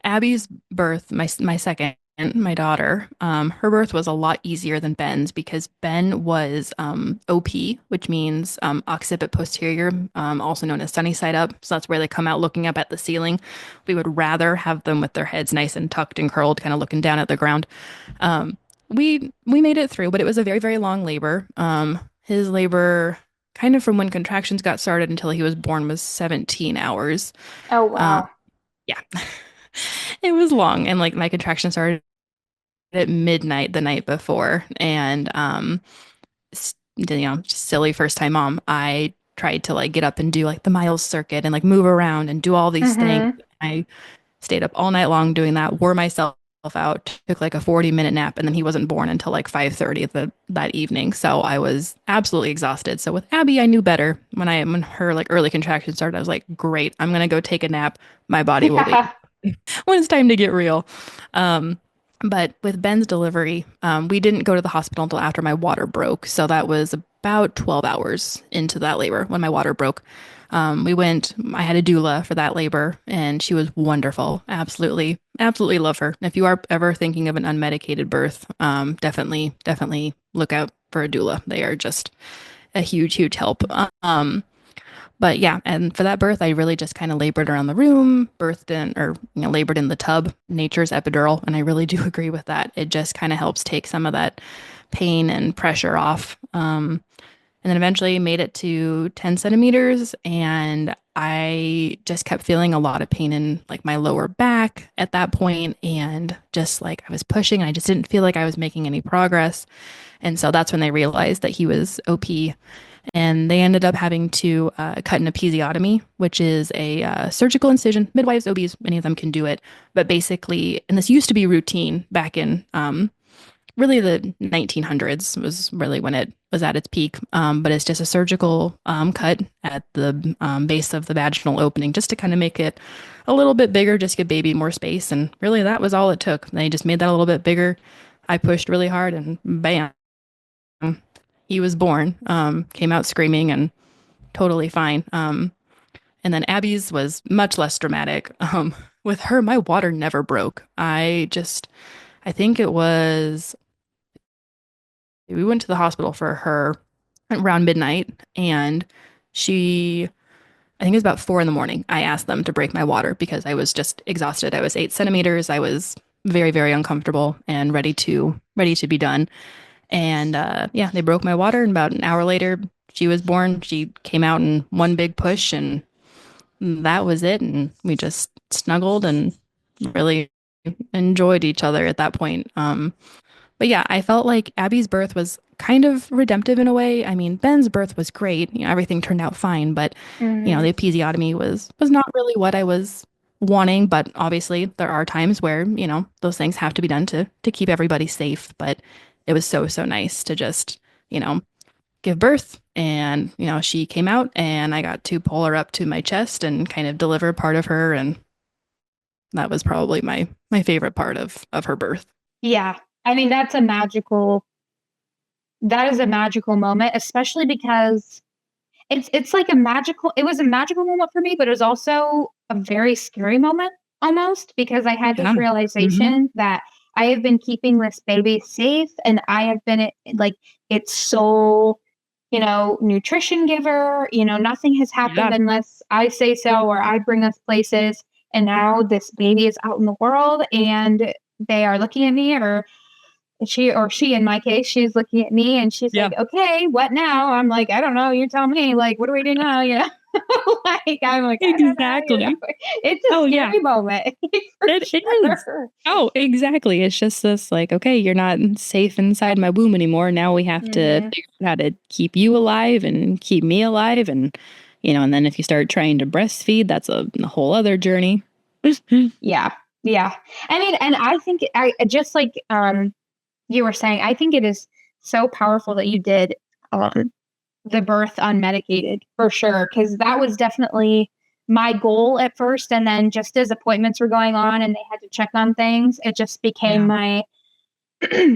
Abby's birth, my second, my daughter, her birth was a lot easier than Ben's because Ben was OP, which means occiput posterior, also known as sunny side up. So that's where they come out looking up at the ceiling. We would rather have them with their heads nice and tucked and curled, kind of looking down at the ground. Um, we made it through, but it was a very, very long labor. His labor, kind of from when contractions got started until he was born, was 17 hours. Oh, Um, wow. yeah. It was long and like my contraction started at midnight the night before and just silly first time mom. I tried to like get up and do like the miles circuit and like move around and do all these things. Mm-hmm. I stayed up all night long doing that, wore myself out, took like a 40-minute nap and then he wasn't born until like 5:30 that evening. So I was absolutely exhausted. So with Abby, I knew better. When her like early contractions started, I was like, great, I'm gonna go take a nap. My body will wait Yeah. when it's time to get real. Um, But with Ben's delivery, we didn't go to the hospital until after my water broke. So that was about 12 hours into that labor when my water broke. I had a doula for that labor, and she was wonderful. Absolutely, absolutely love her. If you are ever thinking of an unmedicated birth, definitely look out for a doula. They are just a huge, huge help. But yeah, and for that birth, I really just kind of labored around the room, birthed in, or labored in the tub, nature's epidural, and I really do agree with that. It just kind of helps take some of that pain and pressure off. And then eventually made it to 10 centimeters, and I just kept feeling a lot of pain in like my lower back at that point, and just like I was pushing, I just didn't feel like I was making any progress. And so that's when they realized that he was OP, and they ended up having to cut an episiotomy, which is a surgical incision. Midwives, OBs, many of them can do it, but basically, and this used to be routine back in really the 1900s was really when it was at its peak. But it's just a surgical cut at the base of the vaginal opening, just to kind of make it a little bit bigger, just give baby more space. And really, that was all it took. They just made that a little bit bigger. I pushed really hard, and bam, he was born. Came out screaming and totally fine. And then Abby's was much less dramatic. With her, my water never broke. I think it was, we went to the hospital for her around midnight, and I think it was about 4 in the morning. I asked them to break my water because I was just exhausted. I was 8 centimeters. I was very, very uncomfortable and ready to be done. And yeah, they broke my water, and about an hour later, she was born. She came out in one big push, and that was it. And we just snuggled and really enjoyed each other at that point. But yeah, I felt like Abby's birth was kind of redemptive in a way. I mean, Ben's birth was great. Everything turned out fine, but Mm-hmm. the episiotomy was not really what I was wanting. But obviously, there are times where those things have to be done to keep everybody safe. But it was so so nice to just you know give birth, and she came out, and I got to pull her up to my chest and kind of deliver part of her, and that was probably my favorite part of her birth. Yeah. I mean, that is a magical moment, especially because it's like it was a magical moment for me, but it was also a very scary moment almost because I had Yeah. this Hmm. realization that I have been keeping this baby safe, and I have been like its sole, nutrition giver. Nothing has happened Yeah. unless I say so or I bring us places. And now this baby is out in the world and they are looking at me, or she in my case, she's looking at me and she's like, Yeah. okay, what now? I'm like, I don't know, you tell me, like, what do we do now? Like, I'm like, I don't know, Exactly. it's a Oh yeah. scary moment for It is. sure. Oh, exactly. It's just this like, okay, you're not safe inside my womb anymore. Now we have to Hmm. figure out how to keep you alive and keep me alive. And then if you start trying to breastfeed, that's a whole other journey. Yeah, yeah. I mean, and I think I just like you were saying, I think it is so powerful that you did the birth unmedicated for sure, because that was definitely my goal at first. And then just as appointments were going on and they had to check on things, it just became Yeah. my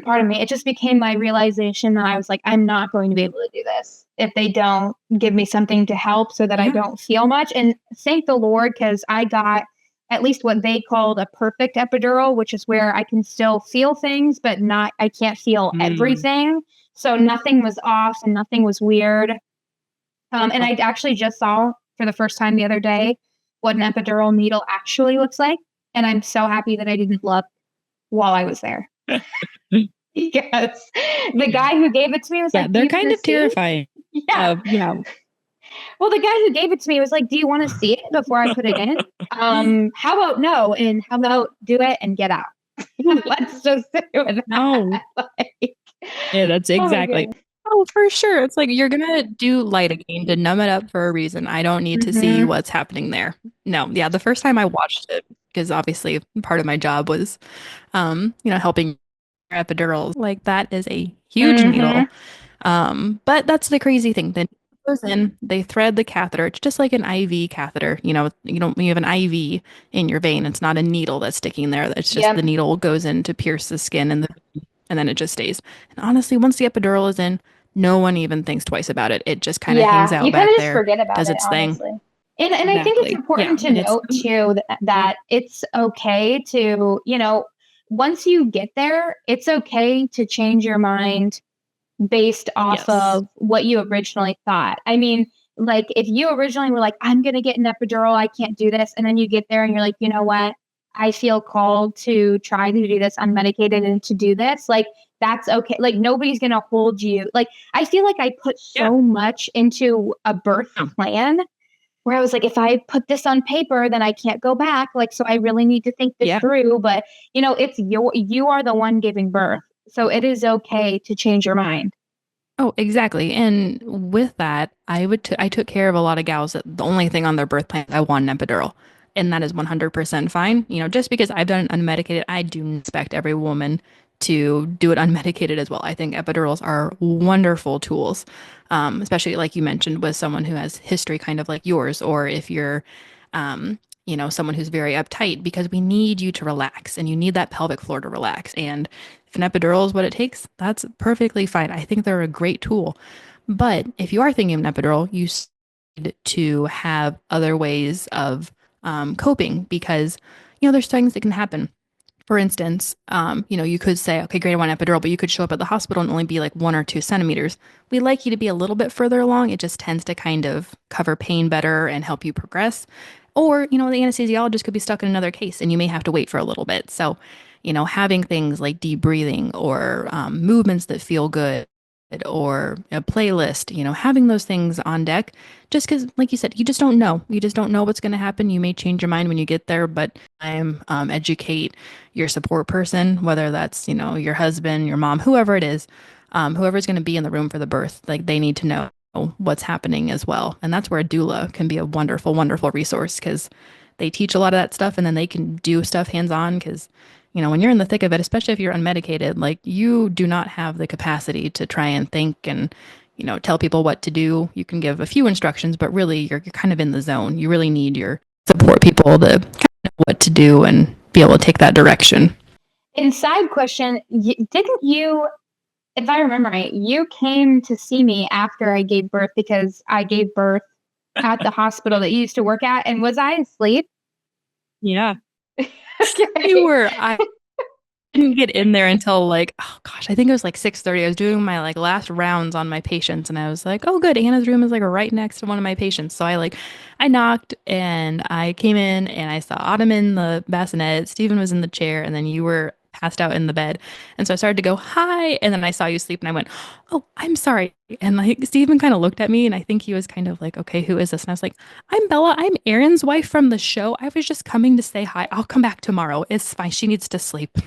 pardon me, it just became my realization that I was like, I'm not going to be able to do this if they don't give me something to help so that I Yeah. don't feel much. And thank the Lord, because I got at least what they called a perfect epidural, which is where I can still feel things, but I can't feel Mm. everything. So nothing was off and nothing was weird. And I actually just saw for the first time the other day what an epidural needle actually looks like. And I'm so happy that I didn't look while I was there. Yes. The Yeah. guy who gave it to me was Yeah, like, "Do they're you kind wanna of see?" terrifying. Yeah. Yeah. Well, the guy who gave it to me was like, "Do you wanna see it before I put it in? How about no, and how about do it and get out? Let's just do that." No. Like, Yeah, that's oh my exactly. goodness. Oh, for sure. It's like you're gonna do lidocaine to numb it up for a reason. I don't need to see Mhm. what's happening there. No, yeah, the first time I watched it, because obviously part of my job was helping epidurals. Like that is a huge Mhm. needle. But that's the crazy thing. goes in, they thread the catheter. It's just like an IV catheter. You have an IV in your vein. It's not a needle that's sticking there. It's just the Yep. needle goes in to pierce the skin and then it just stays. And honestly, once the epidural is in, no one even thinks twice about it. It just kind of hangs Yeah. You out kind back of just there, forget about does it, its thing. honestly. And I think it's Exactly. Yeah. important to And it's note too that it's okay to, once you get there, it's okay to change your mind based off yes. of what you originally thought. I mean, like if you originally were like, I'm going to get an epidural, I can't do this. And then you get there and you're like, you know what? I feel called to try to do this unmedicated and to do this. Like, that's okay. Like, nobody's going to hold you. Like, I feel like I put Yeah. so much into a birth plan where I was like, if I put this on paper, then I can't go back. Like, so I really need to think this Yeah. through. But, it's you are the one giving birth. So it is okay to change your mind. Oh, exactly. And with that, I took care of a lot of gals that the only thing on their birth plan, I want an epidural. And that is 100% fine. Just because I've done it unmedicated, I do not expect every woman to do it unmedicated as well. I think epidurals are wonderful tools, especially like you mentioned with someone who has history kind of like yours, or if you're, someone who's very uptight, because we need you to relax and you need that pelvic floor to relax. And if an epidural is what it takes, that's perfectly fine. I think they're a great tool. But if you are thinking of an epidural, you need to have other ways of coping because, there's things that can happen. For instance, you could say, okay, great, I want an epidural, but you could show up at the hospital and only be like 1 or 2 centimeters. We like you to be a little bit further along. It just tends to kind of cover pain better and help you progress. Or, the anesthesiologist could be stuck in another case and you may have to wait for a little bit. So, having things like deep breathing or movements that feel good or a playlist, having those things on deck, just because, like you said, you just don't know. You just don't know what's going to happen. You may change your mind when you get there, but educate your support person, whether that's, your husband, your mom, whoever it is, whoever's going to be in the room for the birth, like they need to know what's happening as well. And that's where a doula can be a wonderful, wonderful resource because they teach a lot of that stuff and then they can do stuff hands on because when you're in the thick of it, especially if you're unmedicated, like you do not have the capacity to try and think and, tell people what to do. You can give a few instructions, but really you're kind of in the zone. You really need your support people to kind of know what to do and be able to take that direction. And side question, didn't you, if I remember right, you came to see me after I gave birth because I gave birth at the hospital that you used to work at. And was I asleep? Yeah. Okay. You were. I didn't get in there until like, oh gosh, I think it was like 6:30. I was doing my like last rounds on my patients and I was like, oh good, Anna's room is like right next to one of my patients. So I knocked and I came in and I saw Autumn in the bassinet, Stephen was in the chair, and then you were passed out in the bed. And so I started to go, hi, and then I saw you sleep and I went, oh, I'm sorry. And like Stephen kind of looked at me and I think he was kind of like, okay, who is this? And I was like, I'm Bella. I'm Erin's wife from the show. I was just coming to say hi. I'll come back tomorrow. It's fine. She needs to sleep.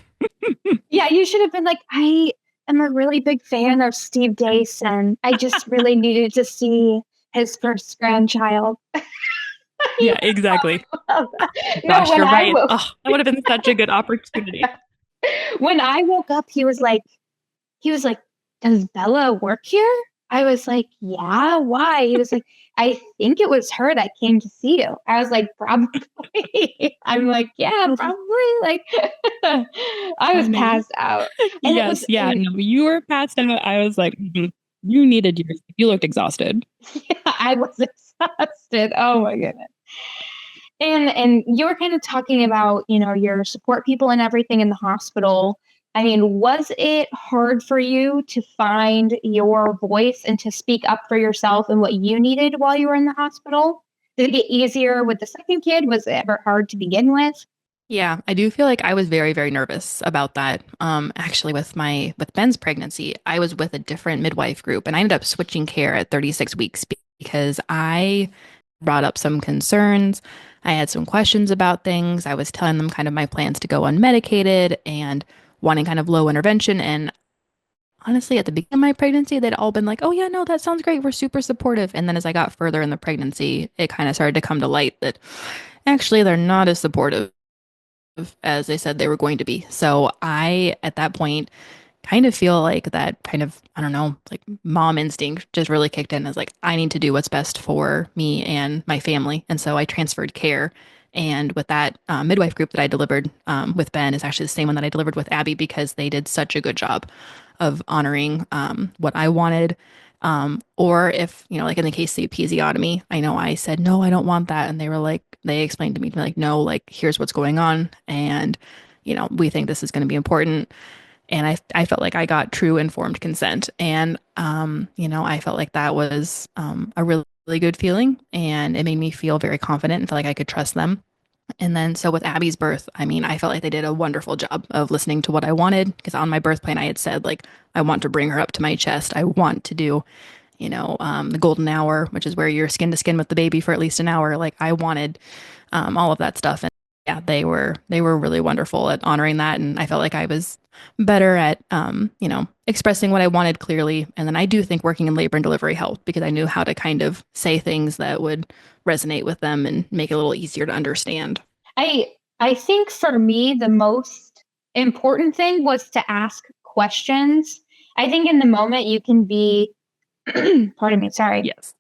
Yeah, you should have been like, I am a really big fan of Steve Dace, and I just really needed to see his first grandchild. Yeah, exactly. No, Gosh, when you're I right. woke, Oh, that would have been such a good opportunity. When I woke up, he was like, does Bella work here? I was like, yeah, why? He was like, I think it was her that came to see you. I was like, probably. I'm like, yeah, probably. Like, I was Funny. passed out. And it Yes, was, yeah. and No, you were passed out. I was like, you needed yours. You looked exhausted. yeah, I was exhausted. Oh my goodness. And you were kind of talking about, your support people and everything in the hospital. I mean, was it hard for you to find your voice and to speak up for yourself and what you needed while you were in the hospital? Did it get easier with the second kid? Was it ever hard to begin with? Yeah, I do feel like I was very, very nervous about that. Actually, with Ben's pregnancy, I was with a different midwife group, and I ended up switching care at 36 weeks because I brought up some concerns. I had some questions about things. I was telling them kind of my plans to go unmedicated and wanting kind of low intervention. And honestly, at the beginning of my pregnancy, they'd all been like, "Oh yeah, no, that sounds great. We're super supportive." And then as I got further in the pregnancy, it kind of started to come to light that actually they're not as supportive as they said they were going to be. So I, at that point, kind of feel like that kind of, I don't know, like mom instinct just really kicked in as like, I need to do what's best for me and my family. And so I transferred care. And with that midwife group that I delivered with Ben is actually the same one that I delivered with Abby because they did such a good job of honoring what I wanted. Or if, you know, like in the case of the episiotomy, I know I said, no, I don't want that. And they were like, they explained to me, like, no, like, here's what's going on. And, you know, we think this is going to be important. And I felt like I got true informed consent. And, you know, I felt like that was a really, really good feeling. And it made me feel very confident and feel like I could trust them. And then, so with Abby's birth, I mean, I felt like they did a wonderful job of listening to what I wanted. Because on my birth plan, I had said, like, I want to bring her up to my chest. I want to do, you know, the golden hour, which is where you're skin to skin with the baby for at least an hour. Like, I wanted all of that stuff. And yeah, they were really wonderful at honoring that. And I felt like I was better at, you know, expressing what I wanted clearly. And then I do think working in labor and delivery helped because I knew how to kind of say things that would resonate with them and make it a little easier to understand. I I think for me the most important thing was to ask questions. I think in the moment you can be pardon me, sorry. Yes.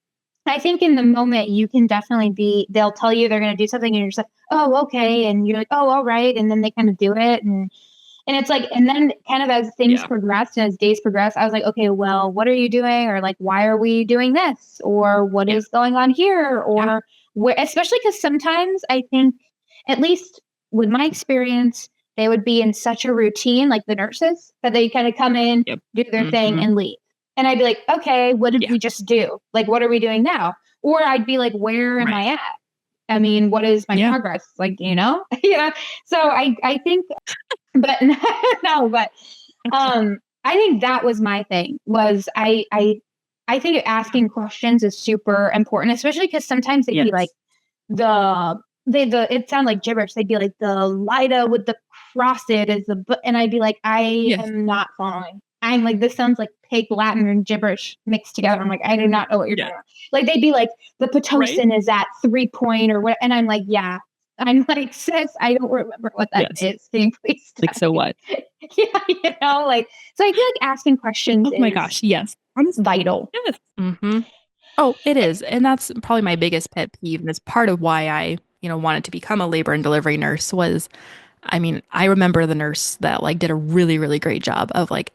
I think in the moment you can definitely be they'll tell you they're going to do something and you're just like, "Oh, okay." And you're like, "Oh, all right." And then they kind of do it and it's like and then kind of as things Yeah. progressed and as days progressed, I was like, "Okay, well, what are you doing?" Or like, "Why are we doing this?" Or "What Yeah. is going on here?" Yeah. Or where especially cuz sometimes I think at least with my experience, they would be in such a routine like the nurses that they kind of come in, Yep. do their thing Hmm. and leave. And I'd be like, "Okay, what did Yeah. we just do? Like what are we doing now?" Or I'd be like, "Where am Right. I at? I mean, what is my Yeah. progress?" Like, you know? Yeah. So I think but no, but I think that was my thing was I think asking questions is super important, especially because sometimes they'd be like Yes. the the it sound like gibberish. They'd be like the Lida with the frosted is the and I'd be like, I Yes. am not following. I'm like, this sounds like pig Latin and gibberish mixed together. I'm like, I do not know what you're Yeah. talking about. Like they'd be like, the Right. Pitocin is at 3 point or what, and I'm like, yeah. I'm like, sis, I don't remember what that Yes. is. Can you please Like, tell so me? what? Yeah, you know, like so I feel like asking questions Oh my is gosh. Yes. Honest. vital. Yes. Hmm. Oh, it is. And that's probably my biggest pet peeve. And it's part of why I, you know, wanted to become a labor and delivery nurse was, I mean, I remember the nurse that like did a really, really great job of like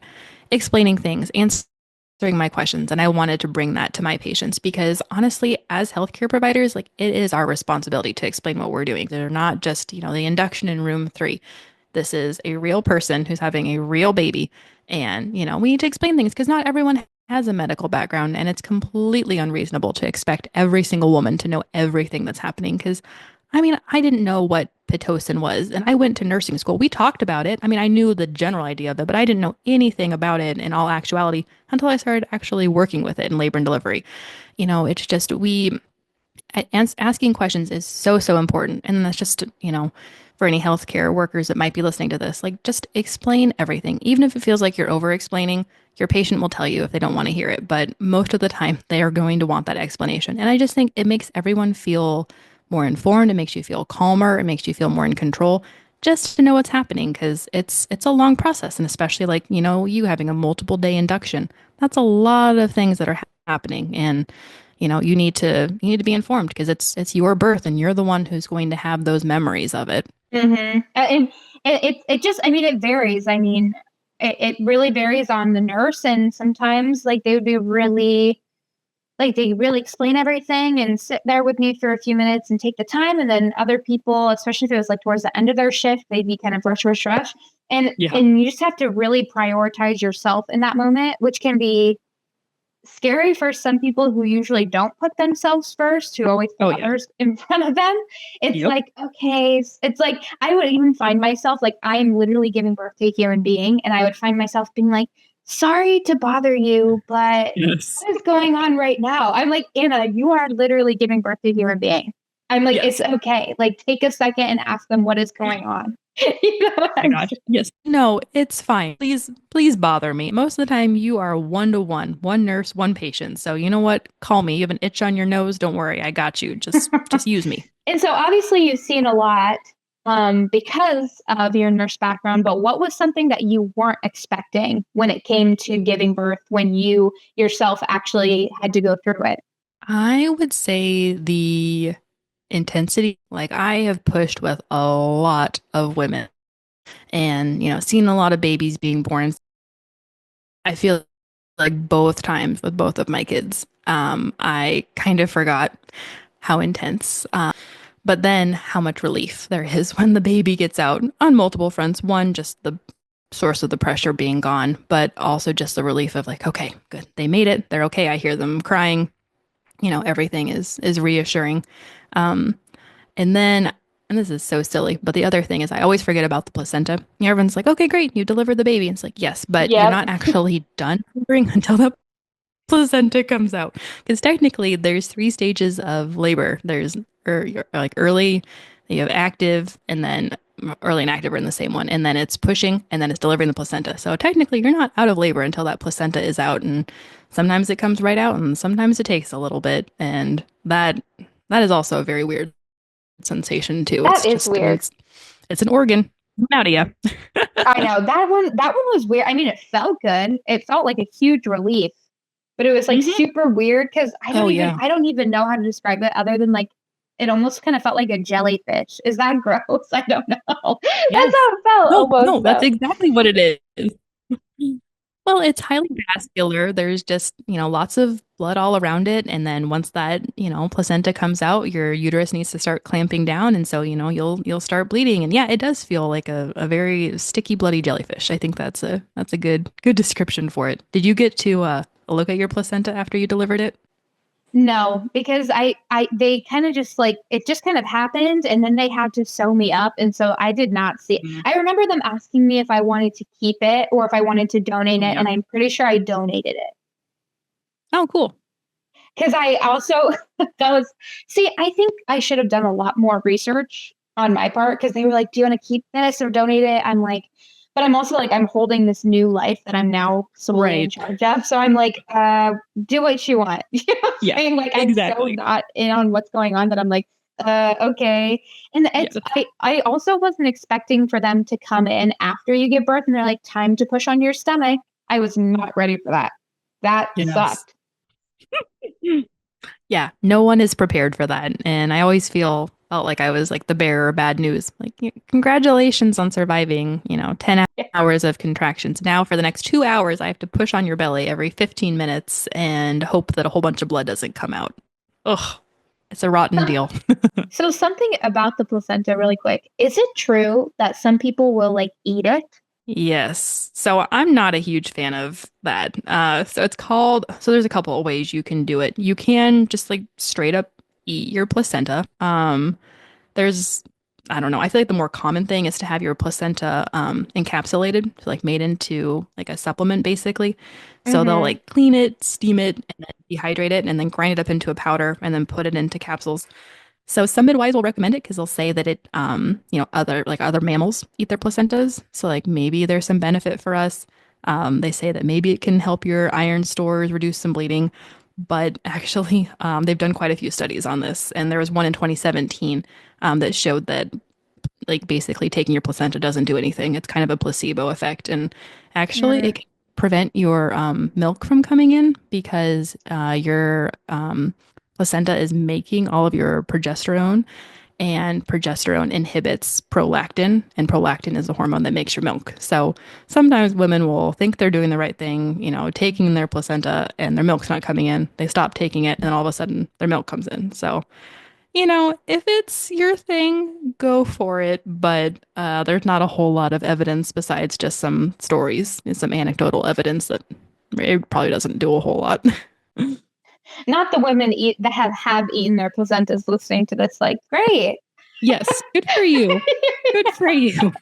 explaining things, answering my questions. And I wanted to bring that to my patients because honestly, as healthcare providers, like it is our responsibility to explain what we're doing. They're not just, you know, the induction in room 3. This is a real person who's having a real baby. And, you know, we need to explain things because not everyone has a medical background. And it's completely unreasonable to expect every single woman to know everything that's happening. Because, I mean, I didn't know what Pitocin was. And I went to nursing school. We talked about it. I mean, I knew the general idea of it, but I didn't know anything about it in all actuality until I started actually working with it in labor and delivery. You know, it's just asking questions is so, so important. And that's just, you know, for any healthcare workers that might be listening to this, like just explain everything. Even if it feels like you're over explaining, your patient will tell you if they don't want to hear it. But most of the time, they are going to want that explanation. And I just think it makes everyone feel more informed. It makes you feel calmer. It makes you feel more in control just to know what's happening because it's a long process. And especially like, you know, you having a multiple day induction, that's a lot of things that are happening. And you know, you need to be informed because it's your birth and you're the one who's going to have those memories of it. And it just I mean it varies. I mean it really varies on the nurse and sometimes like they would be really like they really explain everything and sit there with me for a few minutes and take the time and then other people, especially if it was like towards the end of their shift, they'd be kind of rush. Yeah. And you just have to really prioritize yourself in that moment, which can be scary for some people who usually don't put themselves first, who always put Oh yeah. others in front of them. It's Yep. like, okay, it's like I would even find myself like I am literally giving birth to a human being, and I would find myself being like, sorry to bother you, but Yes. what is going on right now? I'm like, Anna, you are literally giving birth to a human being. I'm like, it's Yes. okay. Like, take a second and ask them what is going on. You know what My I'm gosh. Yes. No, it's fine. Please bother me. Most of the time you are one to one nurse, one patient. So you know what? Call me. You have an itch on your nose. Don't worry. I got you. Just saying? use me. And so obviously you've seen a lot. because of your nurse background, but what was something that you weren't expecting when it came to giving birth when you yourself actually had to go through it? I would say the intensity. Like I have pushed with a lot of women and, seen a lot of babies being born. I feel like both times with both of my kids, I kind of forgot how intense, but then how much relief there is when the baby gets out on multiple fronts. One, just the source of the pressure being gone, but also just the relief of like, okay, good, they made it. They're okay. I hear them crying. Everything is reassuring. Um, and then, and this is so silly, but the other thing is I always forget about the placenta. Everyone's like, okay, great, you delivered the baby. And it's like, yes, but you're Yep. not actually done delivering until the placenta comes out. Because technically, there's 3 stages of labor. There's like early, you have active, and then early and active are in the same one. And then it's pushing, and then it's delivering the placenta. So technically, you're not out of labor until that placenta is out. And sometimes it comes right out, and sometimes it takes a little bit. And that is also a very weird sensation too. That It's is just, I mean, weird. it's an organ. Out of you. I know that one was weird. I mean, it felt good. It felt like a huge relief, but it was like Mhm. super weird because Oh yeah. I don't even know how to describe it other than like it almost kind of felt like a jellyfish. Is that gross? I don't know. That's Yes. how it felt No, no, almost that's though. exactly what it is. Well, it's highly vascular. There's just, lots of blood all around it. And then once that, placenta comes out, your uterus needs to start clamping down. And so, you'll start bleeding. And yeah, it does feel like a very sticky, bloody jellyfish. I think that's a good description for it. Did you get to look at your placenta after you delivered it? No, because they kind of just like it just kind of happened and then they had to sew me up. And so I did not see it. Mm. I remember them asking me if I wanted to keep it or if I wanted to donate Oh, it. yeah. And I'm pretty sure I donated it. Oh, cool. Because I also I think I should have done a lot more research on my part because they were like, do you want to keep this or donate it? I'm like, but I'm also like, I'm holding this new life that I'm now solely in Right. charge of. So I'm like, do what you want. You know what I'm Yeah, saying? Like, I'm so exactly. not in on what's going on that I'm like, okay. And Yeah. I also wasn't expecting for them to come in after you give birth and they're like, time to push on your stomach. I was not ready for that. That Yes. sucked. Yeah, no one is prepared for that. And I always felt like I was like the bearer of bad news. Like, congratulations on surviving, 10 hours of contractions. Now for the next 2 hours, I have to push on your belly every 15 minutes and hope that a whole bunch of blood doesn't come out. Ugh, it's a rotten deal. So something about the placenta really quick. Is it true that some people will like eat it? Yes. So I'm not a huge fan of that. So there's a couple of ways you can do it. You can just like straight up eat your placenta. There's, I don't know, I feel like the more common thing is to have your placenta encapsulated, so like made into like a supplement basically. So they'll Mm-hmm. like clean it, steam it, and then dehydrate it, and then grind it up into a powder and then put it into capsules. So some midwives will recommend it because they'll say that it, other mammals eat their placentas. So like maybe there's some benefit for us. They say that maybe it can help your iron stores, reduce some bleeding. But actually, they've done quite a few studies on this, and there was one in 2017 that showed that like basically taking your placenta doesn't do anything. It's kind of a placebo effect, and actually, it can prevent your milk from coming in because your placenta is making all of your progesterone, and progesterone inhibits prolactin, and prolactin is the hormone that makes your milk. So sometimes women will think they're doing the right thing, taking their placenta, and their milk's not coming in. They stop taking it, and then all of a sudden their milk comes in. So if it's your thing, go for it. But there's not a whole lot of evidence besides just some stories and some anecdotal evidence that it probably doesn't do a whole lot. Not the women that have eaten their placentas listening to this, like, great. Yes, good for you. Good for you.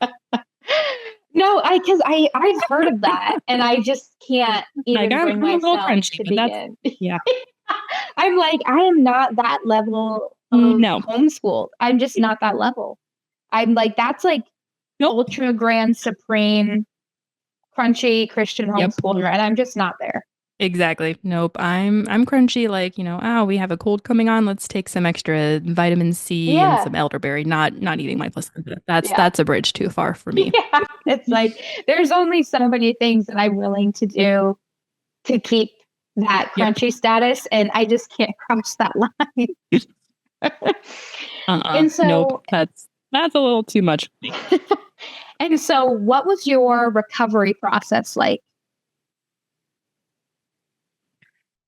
No, because I've heard of that and I just can't Like even bring I'm a little myself crunchy, to but that's begin. yeah. I'm like, I am not that level of No. homeschooled. I'm just not that level. I'm like, that's like Nope. ultra grand supreme crunchy Christian Yep. homeschooler, and I'm just not there. Exactly. Nope. I'm crunchy like, oh, we have a cold coming on. Let's take some extra vitamin C and Yeah. some elderberry, not eating my placenta. Yeah. That's a bridge too far for me. Yeah. It's like there's only so many things that I'm willing to do to keep that Yep. crunchy status, and I just can't cross that line. And Nope. so That's a little too much for me. and so what was your recovery process like?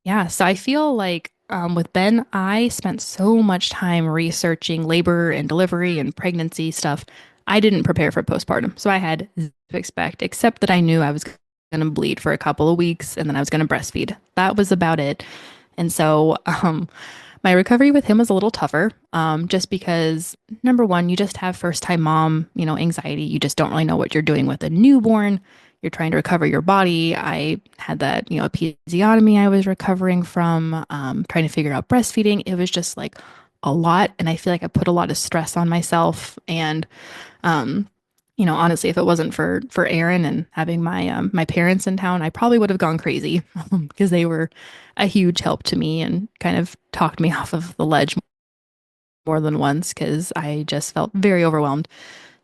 Yeah, so I feel like with Ben, I spent so much time researching labor and delivery and pregnancy stuff. I didn't prepare for postpartum, so I had zero to expect, except that I knew I was going to bleed for a couple of weeks and then I was going to breastfeed. That was about it. And so my recovery with him was a little tougher, just because number one, you just have first time mom, anxiety. You just don't really know what you're doing with a newborn. You're trying to recover your body. I had that, episiotomy I was recovering from, trying to figure out breastfeeding. It was just like a lot. And I feel like I put a lot of stress on myself. And, um, honestly, if it wasn't for Aaron and having my parents in town, I probably would have gone crazy because they were a huge help to me and kind of talked me off of the ledge more than once because I just felt very overwhelmed.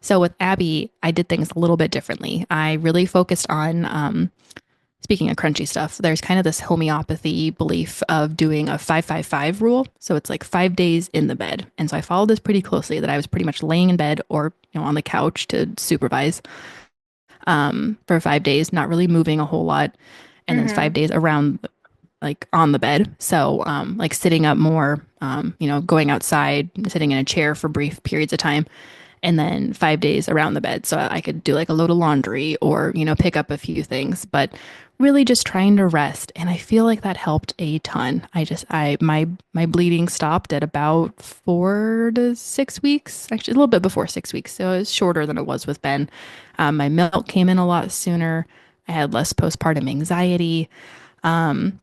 So with Abby, I did things a little bit differently. I really focused on, speaking of crunchy stuff, there's kind of this homeopathy belief of doing a 5-5-5 rule. So it's like 5 days in the bed. And so I followed this pretty closely that I was pretty much laying in bed or, on the couch to supervise for 5 days, not really moving a whole lot. And then Mm-hmm. 5 days around like on the bed. So like sitting up more, going outside, sitting in a chair for brief periods of time and then 5 days around the bed. So I could do like a load of laundry or, pick up a few things, but really just trying to rest. And I feel like that helped a ton. My bleeding stopped at about 4 to 6 weeks, actually a little bit before 6 weeks. So it was shorter than it was with Ben. My milk came in a lot sooner. I had less postpartum anxiety. Um,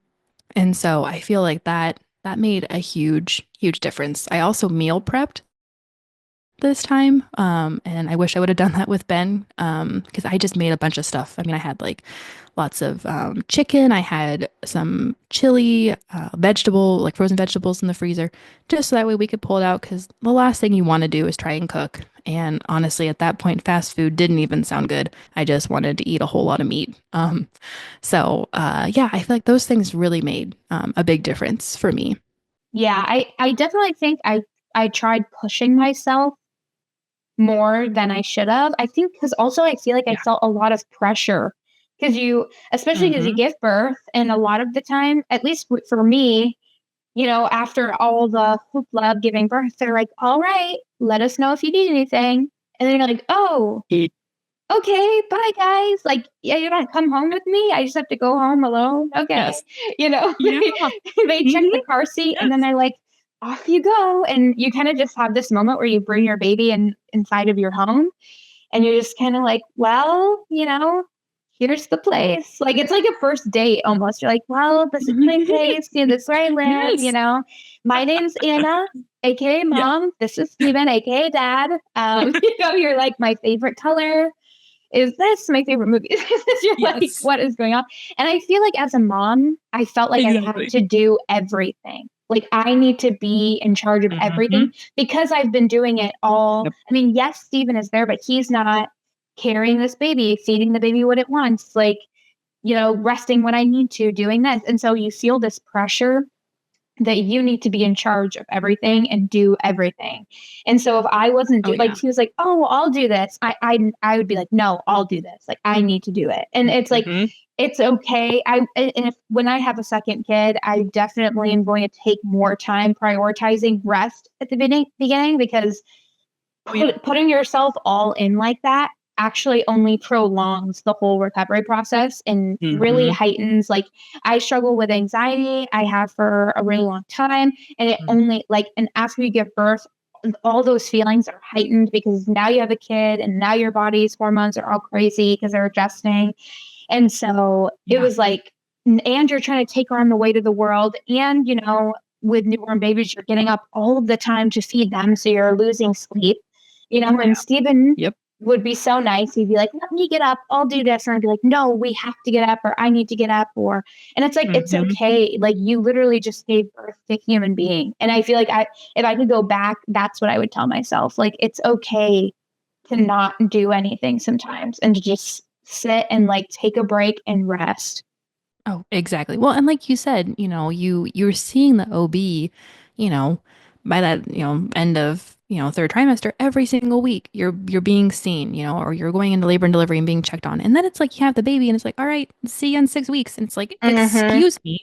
and so I feel like that made a huge, huge difference. I also meal prepped this time. And I wish I would have done that with Ben because I just made a bunch of stuff. I mean, I had like lots of chicken. I had some chili, vegetable, like frozen vegetables in the freezer, just so that way we could pull it out because the last thing you want to do is try and cook. And honestly, at that point, fast food didn't even sound good. I just wanted to eat a whole lot of meat. Yeah, I feel like those things really made a big difference for me. Yeah, I definitely think I tried pushing myself more than I should have. I think because also I feel like I Yeah. felt a lot of pressure because especially because you Hmm. give birth, and a lot of the time, at least for me, after all the hoopla of giving birth, they're like, all right, let us know if you need anything. And then you're like, oh, okay, bye guys. Like, yeah, you're gonna come home with me. I just have to go home alone. Okay. Yes. You know, Yeah. they check Hmm. the car seat and then Yes. they're like, off you go. And you kind of just have this moment where you bring your baby inside of your home and you're just kind of like, well, here's the place. Like it's like a first date almost. You're like, well, this is my place. This is where I live. Yes. My name's Anna, aka Yeah. Mom. This is Steven, aka Dad. You're like my favorite color is this my favorite movie? You're like, Yes. what is going on? And I feel like as a mom, I felt like I had Exactly. to do everything. Like I need to be in charge of Hmm. everything because I've been doing it all. Yep. I mean, yes, Steven is there, but he's not carrying this baby, feeding the baby what it wants, like, resting when I need to, doing this. And so you feel this pressure that you need to be in charge of everything and do everything. And so if I wasn't Oh like yeah. he was like, "Oh, well, I'll do this." I would be like, "No, I'll do this. Like I need to do it." And it's like Hmm. it's okay. And if when I have a second kid, I definitely am going to take more time prioritizing rest at the beginning because Oh yeah. putting yourself all in like that actually only prolongs the whole recovery process and really Hmm. heightens like I struggle with anxiety. I have for a really long time. And it only like and after you give birth, all those feelings are heightened because now you have a kid and now your body's hormones are all crazy because they're adjusting. And so it Yeah. was like, and you're trying to take on the weight of the world. And, with newborn babies, you're getting up all of the time to feed them. So you're losing sleep, and Yeah. Stephen Yep. would be so nice. He'd be like, let me get up, I'll do this. And I'd be like, no, we have to get up, or I need to get up, or and it's like it's Hmm. okay. Like you literally just gave birth to a human being. And I feel like if I could go back, that's what I would tell myself. Like it's okay to not do anything sometimes and to just sit and like take a break and rest. Oh, exactly. Well, and like you said, you're seeing the OB, you know, by that, end of, third trimester every single week. You're being seen, or you're going into labor and delivery and being checked on. And then it's like you have the baby and it's like, all right, see you in 6 weeks. And it's like, Hmm. excuse me.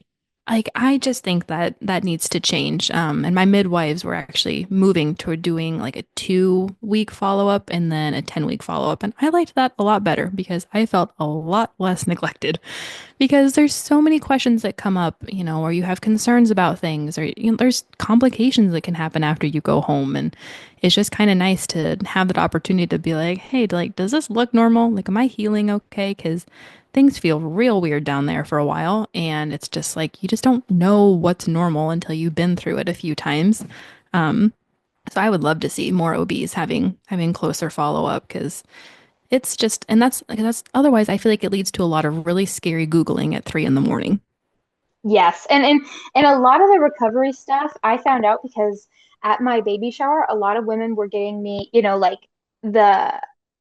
Like I just think that that needs to change. And my midwives were actually moving toward doing like a 2 week follow-up and then a 10-week follow-up. And I liked that a lot better because I felt a lot less neglected because there's so many questions that come up, or you have concerns about things, or there's complications that can happen after you go home, and it's just kind of nice to have that opportunity to be like, hey, like, does this look normal? Like, am I healing okay? Because things feel real weird down there for a while, and it's just like you just don't know what's normal until you've been through it a few times. Um, so I would love to see more OBs having closer follow up because it's just, and that's otherwise I feel like it leads to a lot of really scary Googling at 3 in the morning. Yes. And a lot of the recovery stuff I found out because at my baby shower, a lot of women were getting me, like the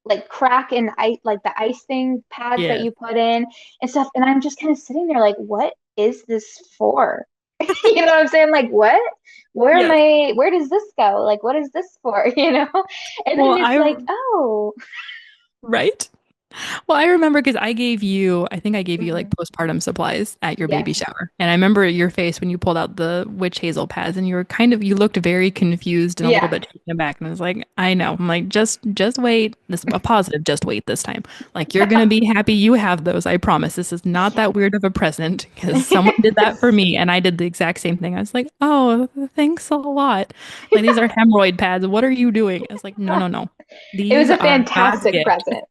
like crack and ice, like the ice thing pads that Yeah. you put in and stuff. And I'm just kind of sitting there like, what is this for? You know what I'm saying? Like, what? Yes. Where does this go? Like, what is this for? And then Well, it's like, oh. right? Well, I remember because I think I gave you like Mhm. postpartum supplies at your baby Yes. shower. And I remember your face when you pulled out the witch hazel pads and you looked very confused and a little Yeah. bit taken aback. And I was like, I know. I'm like, just wait. This a positive, just wait this time. Like you're gonna be happy you have those. I promise. This is not that weird of a present because someone did that for me and I did the exact same thing. I was like, oh, thanks a lot. Like these are hemorrhoid pads. What are you doing? I was like, no, no, no. It was These a are God's fantastic gift. present.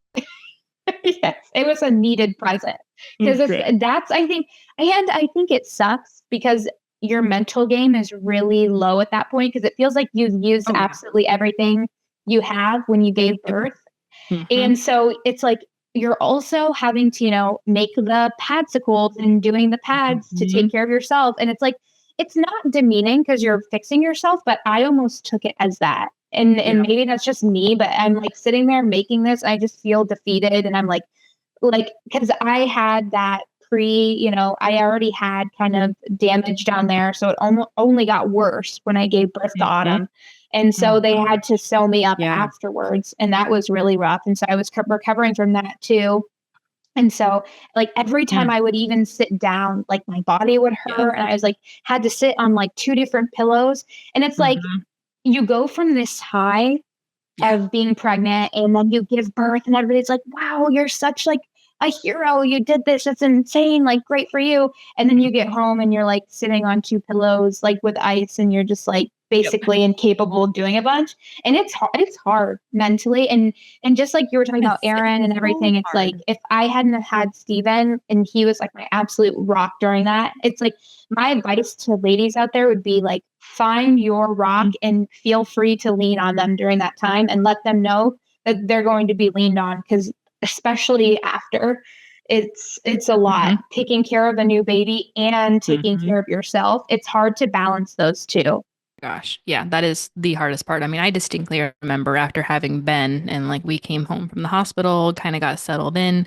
Yes, it was a needed present because Great. that's I think, and I think it sucks because your mental game is really low at that point because it feels like you've used Oh yeah. absolutely everything you have when you gave Yep. birth. Hmm. And so it's like you're also having to, make the padsicles and doing the pads to Hmm. take care of yourself. And it's like, it's not demeaning because you're fixing yourself, but I almost took it as that. And Yeah. maybe that's just me, but I'm like sitting there making this, I just feel defeated. And I'm like, because I had that I already had kind of damage down there. So it only got worse when I gave birth to Hmm. Autumn. And so they Hmm. had to sew me up Yeah. afterwards. And that was really rough. And so I was recovering from that too. And so, like, every time Mm. I would even sit down, like, my body would Yep. hurt. And I was like, had to sit on like two different pillows. And it's like, Hmm. you go from this high Yeah. of being pregnant and then you give birth and everybody's like, wow, you're such like a hero, you did this, that's insane, like great for you. And then you get home and you're like sitting on two pillows like with ice and you're just like Yep. basically incapable of doing a bunch. And it's hard mentally. And just like you were talking about Aaron It's and so everything, it's like hard. if I hadn't have had Steven and he was like my absolute rock during that, it's like my advice to ladies out there would be like find your rock and feel free to lean on them during that time and let them know that they're going to be leaned on because especially after it's a lot Hmm. taking care of a new baby and taking Hmm. care of yourself. It's hard to balance those two. Gosh, yeah, that is the hardest part. I mean, I distinctly remember after having Ben and like we came home from the hospital, kind of got settled in,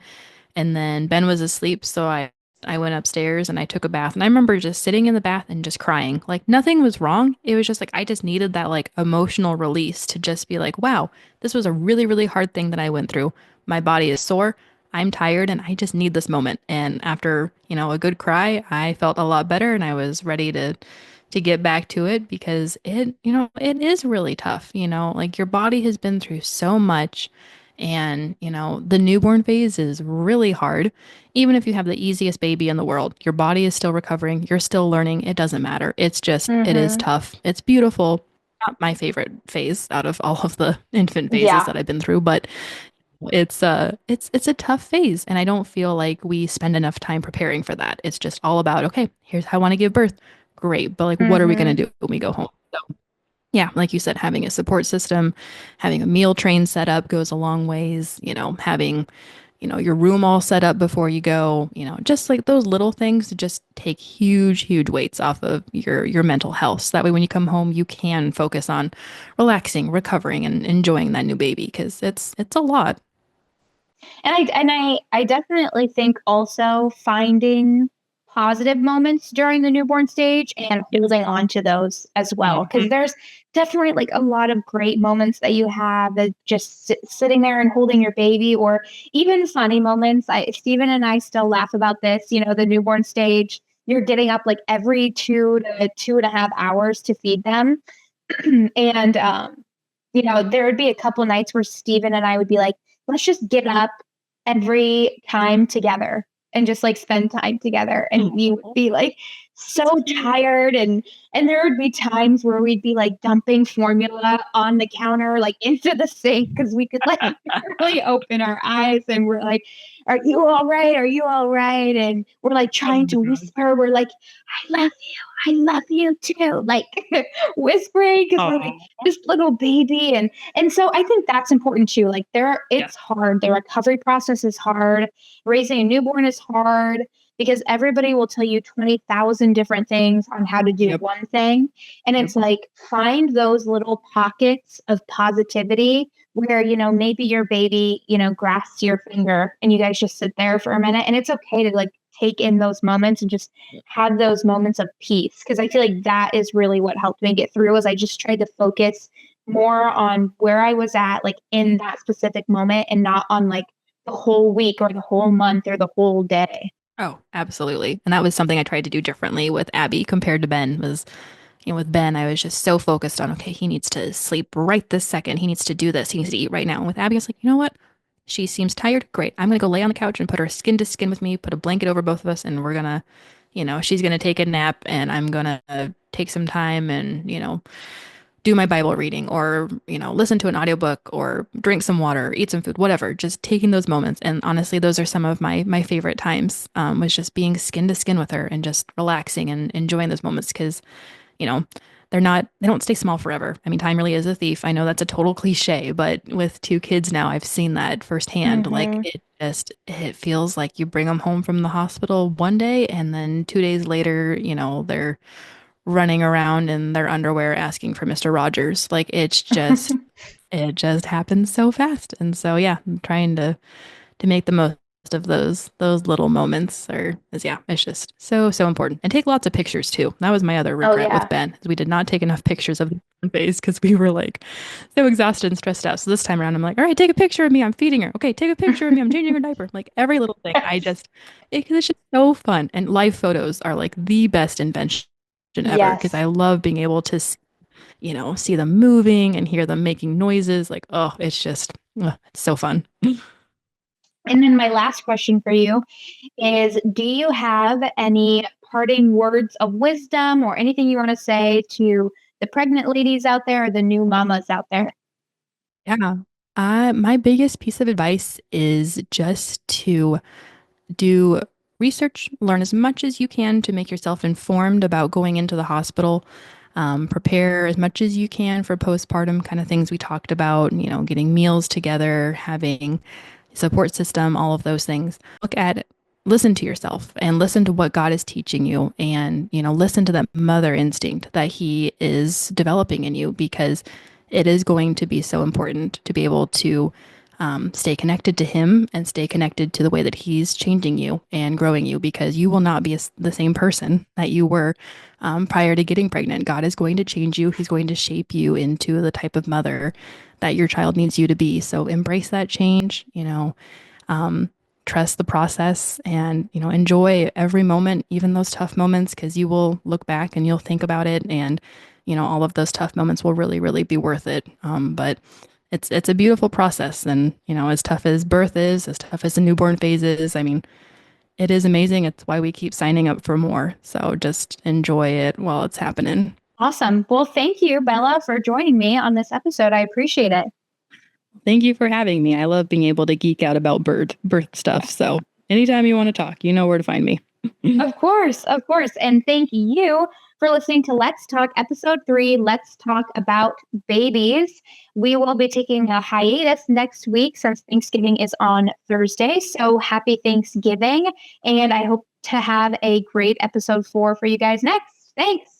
and then Ben was asleep, so I went upstairs and I took a bath. And I remember just sitting in the bath and just crying. Like nothing was wrong. It was just like I just needed that like emotional release to just be like, wow, this was a really, really hard thing that I went through. My body is sore. I'm tired and I just need this moment. And after, a good cry, I felt a lot better and I was ready to get back to it because it is really tough, like your body has been through so much and, the newborn phase is really hard. Even if you have the easiest baby in the world, your body is still recovering, you're still learning, it doesn't matter. It is Hmm. tough. It's beautiful. Not my favorite phase out of all of the infant phases Yeah. that I've been through, but it's a tough phase and I don't feel like we spend enough time preparing for that. It's just all about, okay, here's how I want to give birth. Great, but like what are we Hmm. going to do when we go home? So, Yeah, like you said, having a support system, having a meal train set up goes a long ways, having, your room all set up before you go, just like those little things just take huge, huge weights off of your mental health. So that way when you come home, you can focus on relaxing, recovering, and enjoying that new baby because it's a lot. And I definitely think also finding positive moments during the newborn stage and holding on to those as well. Because there's definitely like a lot of great moments that you have that just sitting there and holding your baby, or even funny moments. Stephen and I still laugh about this. The newborn stage, you're getting up like every 2 to 2.5 hours to feed them, and there would be a couple nights where Stephen and I would be like, let's just get up every time together and just like spend time together. And we would be like so tired, and there would be times where we'd be like dumping formula on the counter, like into the sink, because we could like really open our eyes, and we're like, are you all right? Are you all right? And we're like trying to whisper. We're like, I love you. I love you too. Like whispering because we're like this little baby. And so I think that's important too. Like it's hard. The recovery process is hard. Raising a newborn is hard because everybody will tell you 20,000 different things on how to do one thing. And it's like, find those little pockets of positivity where, maybe your baby, grasps your finger and you guys just sit there for a minute, and it's okay to like take in those moments and just have those moments of peace. Cause I feel like that is really what helped me get through, is I just tried to focus more on where I was at, like in that specific moment, and not on like the whole week or the whole month or the whole day. Oh, absolutely. And that was something I tried to do differently with Abby compared to Ben was, with Ben, I was just so focused on, okay, he needs to sleep right this second. He needs to do this. He needs to eat right now. And with Abby, I was like, you know what? She seems tired. Great. I'm going to go lay on the couch and put her skin to skin with me, put a blanket over both of us, and we're going to, she's going to take a nap and I'm going to take some time and, do my Bible reading or, listen to an audiobook or drink some water, eat some food, whatever. Just taking those moments. And honestly, those are some of my favorite times, was just being skin to skin with her and just relaxing and enjoying those moments because, you know, they don't stay small forever. I mean, time really is a thief. I know that's a total cliche, but with two kids now, I've seen that firsthand. Like it feels like you bring them home from the hospital one day and then 2 days later, they're running around in their underwear asking for Mr. Rogers. Like it just happens so fast. And so, yeah, I'm trying to make the most of those little moments it's just so important. And take lots of pictures too. That was my other regret with Ben, is we did not take enough pictures of the phase because we were like so exhausted and stressed out. So this time around I'm like, all right, take a picture of me, I'm feeding her. Okay, take a picture of me, I'm changing her diaper. Like every little thing. Because it's just so fun. And live photos are like the best invention ever because I love being able to see them moving and hear them making noises. Like, oh, it's so fun. And then my last question for you is, do you have any parting words of wisdom or anything you want to say to the pregnant ladies out there or the new mamas out there? Yeah. My biggest piece of advice is just to do research, learn as much as you can to make yourself informed about going into the hospital. Prepare as much as you can for postpartum kind of things we talked about, getting meals together, having support system, all of those things. Listen to yourself and listen to what God is teaching you and, listen to that mother instinct that he is developing in you because it is going to be so important to be able to stay connected to him and stay connected to the way that he's changing you and growing you because you will not be the same person that you were prior to getting pregnant. God is going to change you. He's going to shape you into the type of mother that your child needs you to be. So embrace that change, trust the process and, enjoy every moment, even those tough moments, because you will look back and you'll think about it. And, all of those tough moments will really, really be worth it. But it's a beautiful process. And, as tough as birth is, as tough as the newborn phase is, I mean, it is amazing. It's why we keep signing up for more. So just enjoy it while it's happening. Awesome. Well, thank you, Bella, for joining me on this episode. I appreciate it. Thank you for having me. I love being able to geek out about birth stuff. So anytime you want to talk, you know where to find me. Of course. And thank you for listening to Let's Talk episode 3. Let's talk about babies. We will be taking a hiatus next week since Thanksgiving is on Thursday. So happy Thanksgiving. And I hope to have a great episode 4 for you guys next. Thanks.